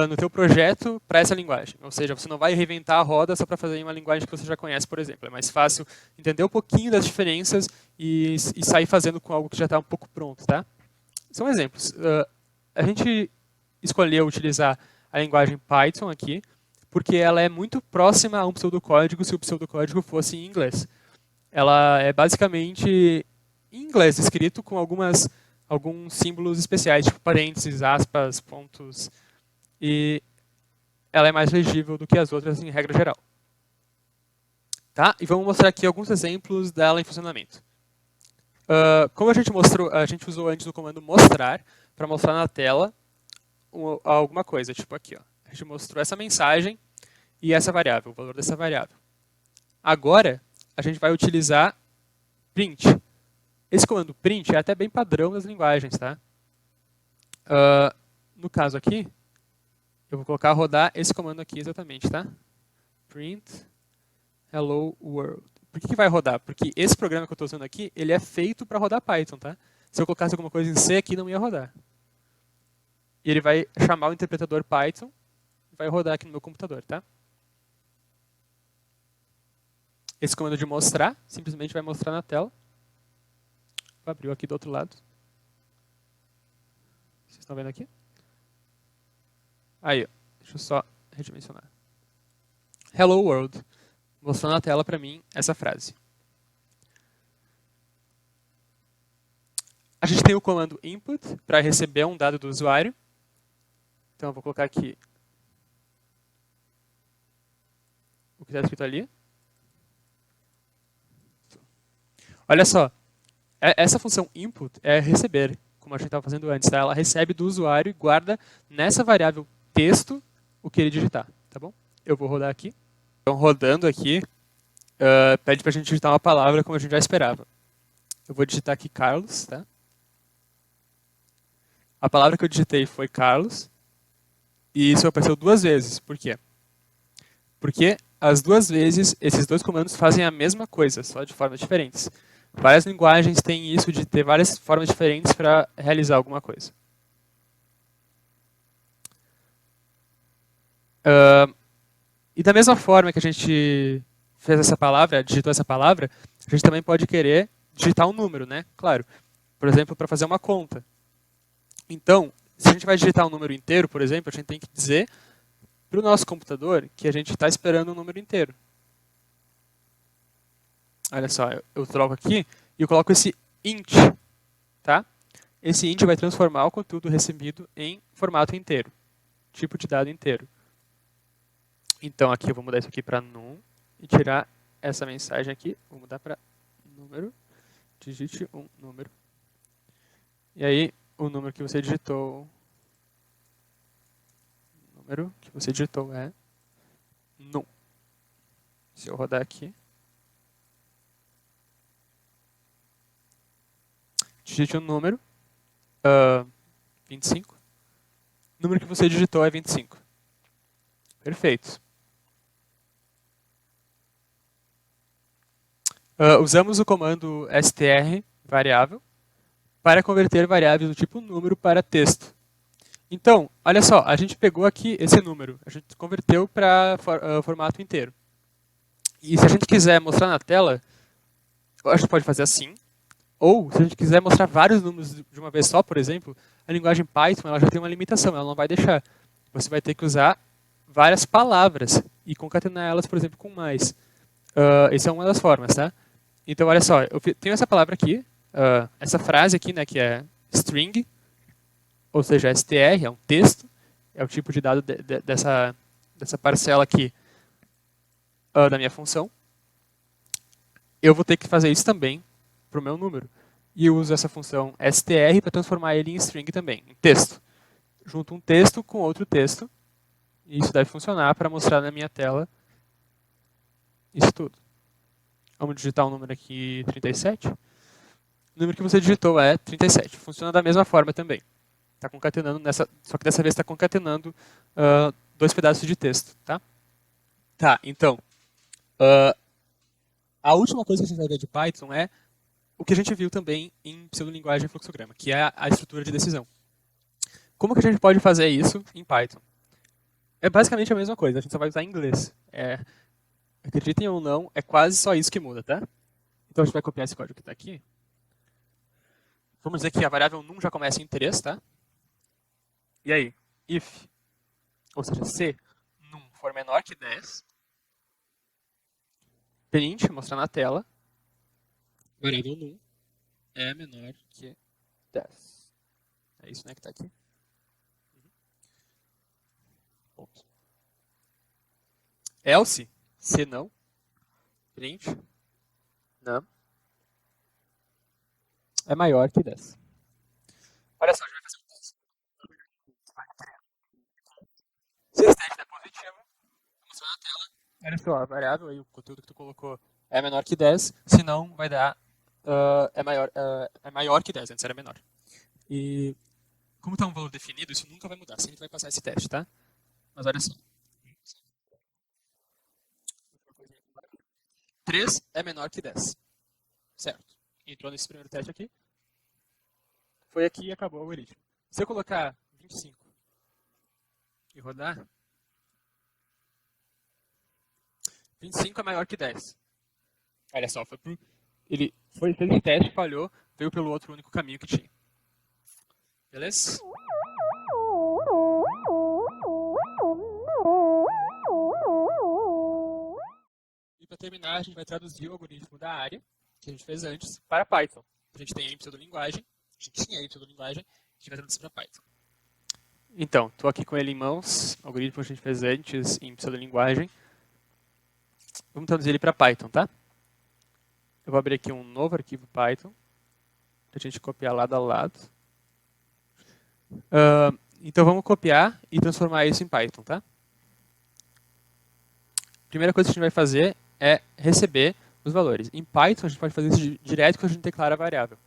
no teu projeto para essa linguagem. Ou seja, você não vai reinventar a roda só para fazer em uma linguagem que você já conhece, por exemplo. É mais fácil entender um pouquinho das diferenças e sair fazendo com algo que já está um pouco pronto. Tá? São exemplos. A gente escolheu utilizar a linguagem Python aqui, porque ela é muito próxima a um pseudocódigo se o pseudocódigo fosse em inglês. Ela é basicamente em inglês, escrito com alguns símbolos especiais, tipo parênteses, aspas, pontos, e ela é mais legível do que as outras em regra geral. Tá? E vamos mostrar aqui alguns exemplos dela em funcionamento. Como a gente usou antes o comando mostrar para mostrar na tela alguma coisa, tipo aqui. Ó. A gente mostrou essa mensagem e essa variável, o valor dessa variável. Agora, a gente vai utilizar print. Esse comando print é até bem padrão das linguagens. Tá? No caso aqui, eu vou colocar rodar esse comando aqui exatamente. Tá? Print hello world. Por que vai rodar? Porque esse programa que eu estou usando aqui, ele é feito para rodar Python. Tá? Se eu colocasse alguma coisa em C aqui, não ia rodar. E ele vai chamar o interpretador Python e vai rodar aqui no meu computador. Tá? Esse comando de mostrar, simplesmente vai mostrar na tela. Abriu aqui do outro lado. Vocês estão vendo aqui? Aí, ó. Deixa eu só redimensionar. Hello world. Mostrando na tela para mim essa frase. A gente tem o comando input para receber um dado do usuário. Então eu vou colocar aqui o que está escrito ali. Olha só. Essa função input é receber, como a gente estava fazendo antes. Tá? Ela recebe do usuário e guarda nessa variável texto o que ele digitar. Tá bom? Eu vou rodar aqui. Então, rodando aqui, pede para a gente digitar uma palavra como a gente já esperava. Eu vou digitar aqui Carlos. Tá? A palavra que eu digitei foi Carlos. E isso apareceu 2 vezes. Por quê? Porque as 2 vezes, esses 2 comandos fazem a mesma coisa, só de formas diferentes. Várias linguagens têm isso de ter várias formas diferentes para realizar alguma coisa. E da mesma forma que a gente fez essa palavra, digitou essa palavra, a gente também pode querer digitar um número, né? Claro. Por exemplo, para fazer uma conta. Então, se a gente vai digitar um número inteiro, por exemplo, a gente tem que dizer para o nosso computador que a gente está esperando um número inteiro. Olha só, eu troco aqui e eu coloco esse int. Tá? Esse int vai transformar o conteúdo recebido em formato inteiro. Tipo de dado inteiro. Então aqui eu vou mudar isso aqui para num e tirar essa mensagem aqui. Vou mudar para número. Digite um número. E aí o número que você digitou é num. Se eu rodar aqui, digite um número, 25. O número que você digitou é 25. Perfeito. Usamos o comando str variável para converter variáveis do tipo número para texto. Então, olha só, a gente pegou aqui esse número, a gente converteu para formato inteiro. E se a gente quiser mostrar na tela, a gente pode fazer assim, ou se a gente quiser mostrar vários números de uma vez só, por exemplo, a linguagem Python ela já tem uma limitação, ela não vai deixar. Você vai ter que usar várias palavras e concatenar elas, por exemplo, com mais. Essa é uma das formas, tá? Então, olha só, eu tenho essa palavra aqui, essa frase aqui, né, que é string, ou seja, str, é um texto, é o tipo de dado dessa parcela aqui da minha função. Eu vou ter que fazer isso também para o meu número. E eu uso essa função str para transformar ele em string também, em texto. Junto um texto com outro texto, e isso deve funcionar para mostrar na minha tela isso tudo. Vamos digitar um número aqui, 37. O número que você digitou é 37. Funciona da mesma forma também. Está concatenando só que dessa vez está concatenando dois pedaços de texto, tá? Tá, então, a última coisa que a gente vai ver de Python é o que a gente viu também em pseudolinguagem e fluxograma, que é a estrutura de decisão. Como que a gente pode fazer isso em Python? É basicamente a mesma coisa, a gente só vai usar em inglês. Acreditem ou não, é quase só isso que muda, tá? Então a gente vai copiar esse código que está aqui. Vamos dizer que a variável num já começa em 3, tá? E aí, if, ou seja, se num for menor que 10, print, mostrar na tela, variável num é menor que 10. É isso, né, que está aqui. Ponto. Else, se não, print, num, é maior que 10. Olha só, a gente vai fazer um teste. Se esse teste é positivo, vou mostrar na tela. Olha só, a variável aí, o conteúdo que tu colocou é menor que 10, se não, vai dar é maior que 10, antes era menor. E como está um valor definido, isso nunca vai mudar, sempre vai passar esse teste, tá? Mas olha só. 3 é menor que 10. Certo. Entrou nesse primeiro teste aqui. Foi aqui e acabou o algoritmo. Se eu colocar 25 e rodar, 25 é maior que 10. Olha só, ele fez esse teste, falhou, veio pelo outro único caminho que tinha. Beleza? E para terminar, a gente vai traduzir o algoritmo da área, que a gente fez antes, para Python. A gente tem aí pseudolinguagem, a gente tinha aí pseudolinguagem, a gente vai traduzir para Python. Então, estou aqui com ele em mãos, o algoritmo que a gente fez antes em pseudolinguagem. Vamos traduzir ele para Python, tá? Eu vou abrir aqui um novo arquivo Python, para a gente copiar lado a lado. Então vamos copiar e transformar isso em Python, tá? A primeira coisa que a gente vai fazer é receber os valores. Em Python a gente pode fazer isso direto quando a gente declara a variável.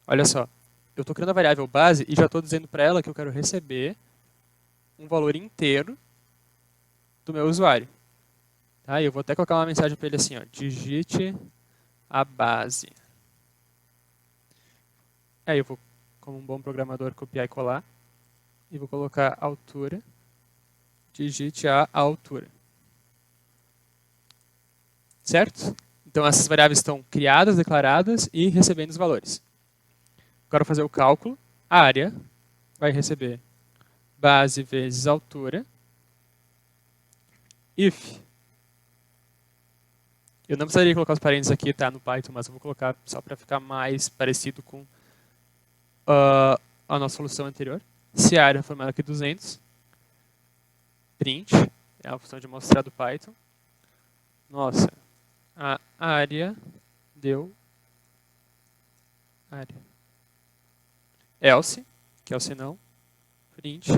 Olha só, eu estou criando a variável base e já estou dizendo para ela que eu quero receber um valor inteiro do meu usuário. Tá? E eu vou até colocar uma mensagem para ele assim, ó, digite a base. Aí eu vou, como um bom programador, copiar e colar. E vou colocar altura, digite a altura. Certo? Então essas variáveis estão criadas, declaradas e recebendo os valores. Agora eu vou fazer o cálculo. A área vai receber base vezes altura. If. Eu não precisaria colocar os parênteses aqui, tá, no Python, mas eu vou colocar só para ficar mais parecido com a nossa solução anterior. Se a área for maior que 200, print, é a função de mostrar do Python. Nossa, a área deu área. Else, que é o senão, print,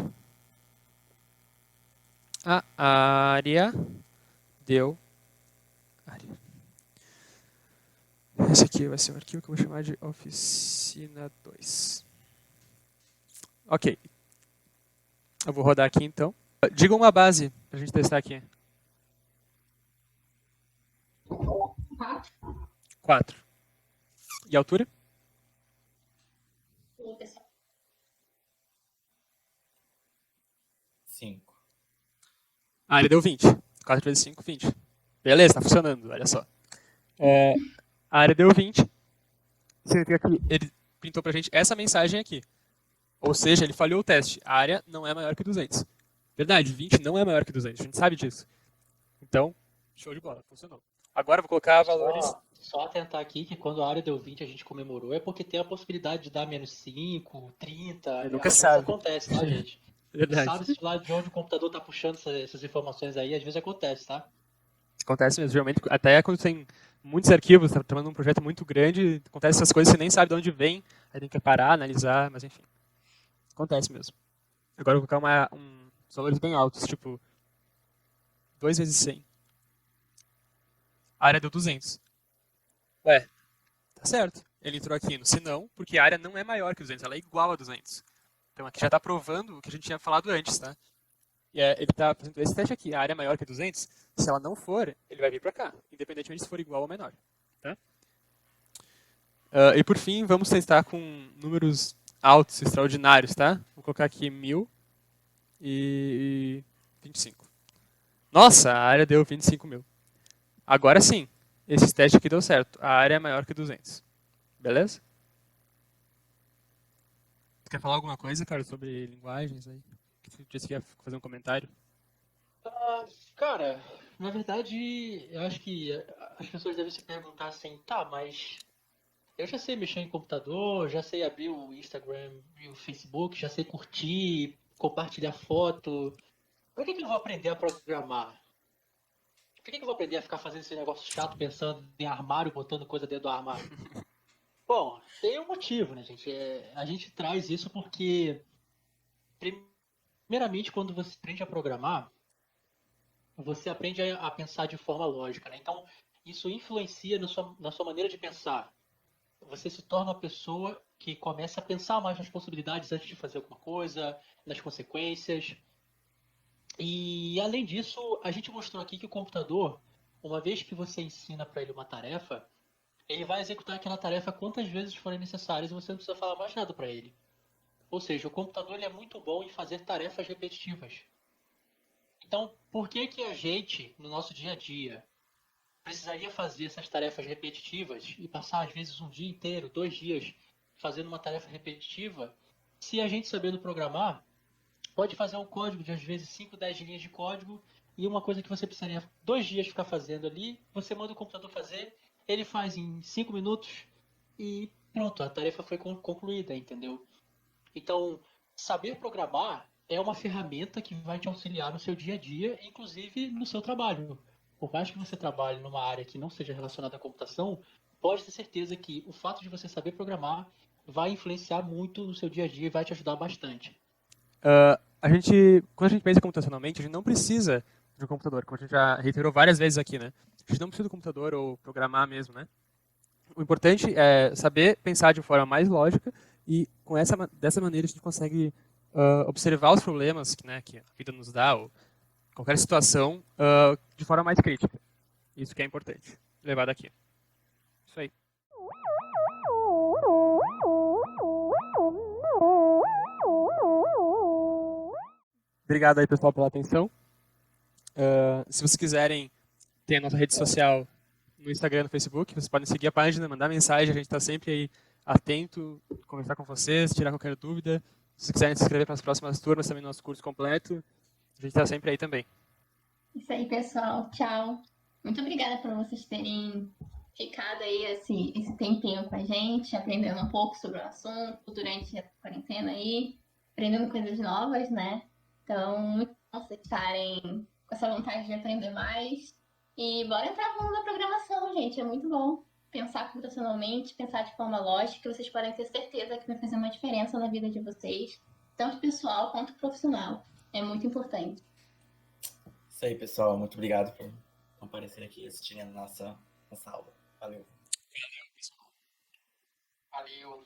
a área deu área. Esse aqui vai ser um arquivo que eu vou chamar de oficina 2. Ok. Eu vou rodar aqui então. Diga uma base pra gente testar aqui. 4. E a altura? E, pessoal, 5. A área deu 20. 4 vezes 5, 20. Beleza, tá funcionando, olha só. A área deu 20. Significa que ele printou pra gente essa mensagem aqui. Ou seja, ele falhou o teste. A área não é maior que 200. Verdade, 20 não é maior que 200. A gente sabe disso. Então, show de bola, funcionou. Agora eu vou colocar valores... Só atentar aqui que quando a área deu 20 a gente comemorou, é porque tem a possibilidade de dar menos 5, 30. Nunca Às vezes sabe. acontece, tá, gente? Verdade. Sabe-se lá de onde o computador tá puxando essas informações aí, às vezes acontece, tá? Acontece mesmo. Geralmente, até quando tem muitos arquivos, tá trabalhando um projeto muito grande, acontece essas coisas, você nem sabe de onde vem, aí tem que parar, analisar, mas enfim. Acontece mesmo. Agora eu vou colocar uns valores bem altos, tipo 2 vezes 100. A área deu 200. Ué, tá certo. Ele entrou aqui no senão, porque a área não é maior que 200, ela é igual a 200. Então aqui já está provando o que a gente tinha falado antes, tá? E ele está fazendo esse teste aqui. A área é maior que 200, se ela não for, ele vai vir para cá, independentemente se for igual ou menor. Tá? E por fim, vamos testar com números altos, extraordinários, tá? Vou colocar aqui 1000 e 25. Nossa, a área deu 25 mil. Agora sim, esse teste aqui deu certo. A área é maior que 200. Beleza? Você quer falar alguma coisa, cara, sobre linguagens aí? Que você disse que ia fazer um comentário? Cara, na verdade, eu acho que as pessoas devem se perguntar assim, tá, mas eu já sei mexer em computador, já sei abrir o Instagram e o Facebook, já sei curtir, compartilhar foto. Por que eu vou aprender a programar? Por que eu vou aprender a ficar fazendo esse negócio chato, pensando em armário, botando coisa dentro do armário? Bom, tem um motivo, né, gente? A gente traz isso porque, primeiramente, quando você aprende a programar, você aprende a pensar de forma lógica, né? Então, isso influencia na sua maneira de pensar. Você se torna uma pessoa que começa a pensar mais nas possibilidades antes de fazer alguma coisa, nas consequências. E, além disso, a gente mostrou aqui que o computador, uma vez que você ensina para ele uma tarefa, ele vai executar aquela tarefa quantas vezes forem necessárias e você não precisa falar mais nada para ele. Ou seja, o computador ele é muito bom em fazer tarefas repetitivas. Então, por que que a gente, no nosso dia a dia, precisaria fazer essas tarefas repetitivas e passar às vezes um dia inteiro, 2 dias, fazendo uma tarefa repetitiva, se a gente sabendo programar, pode fazer um código de às vezes 5, 10 linhas de código e uma coisa que você precisaria 2 dias ficar fazendo ali, você manda o computador fazer, ele faz em 5 minutos e pronto, a tarefa foi concluída, entendeu? Então, saber programar é uma ferramenta que vai te auxiliar no seu dia a dia, inclusive no seu trabalho. Por mais que você trabalhe numa área que não seja relacionada à computação, pode ter certeza que o fato de você saber programar vai influenciar muito no seu dia a dia e vai te ajudar bastante. Quando a gente pensa computacionalmente, a gente não precisa de um computador, como a gente já reiterou várias vezes aqui, né? A gente não precisa do computador ou programar mesmo, né? O importante é saber pensar de forma mais lógica e dessa maneira a gente consegue observar os problemas que a vida nos dá, ou qualquer situação, de forma mais crítica. Isso que é importante, levar daqui. Isso aí. Obrigado aí, pessoal, pela atenção. Se vocês quiserem, tem a nossa rede social no Instagram e no Facebook. Vocês podem seguir a página, mandar mensagem. A gente está sempre aí atento, conversar com vocês, tirar qualquer dúvida. Se vocês quiserem se inscrever para as próximas turmas, também no nosso curso completo, a gente está sempre aí também. isso aí, pessoal. Tchau. Muito obrigada por vocês terem ficado aí esse tempinho com a gente, aprendendo um pouco sobre o assunto durante a quarentena aí, aprendendo coisas novas, né? Então, muito bom vocês estarem com essa vontade de aprender mais. E bora entrar no mundo da programação, gente. É muito bom pensar computacionalmente, pensar de forma lógica. Vocês podem ter certeza que vai fazer uma diferença na vida de vocês, tanto pessoal quanto profissional. É muito importante. Isso aí, pessoal. Muito obrigado por comparecer aqui e assistirem a nossa aula. Valeu. Valeu.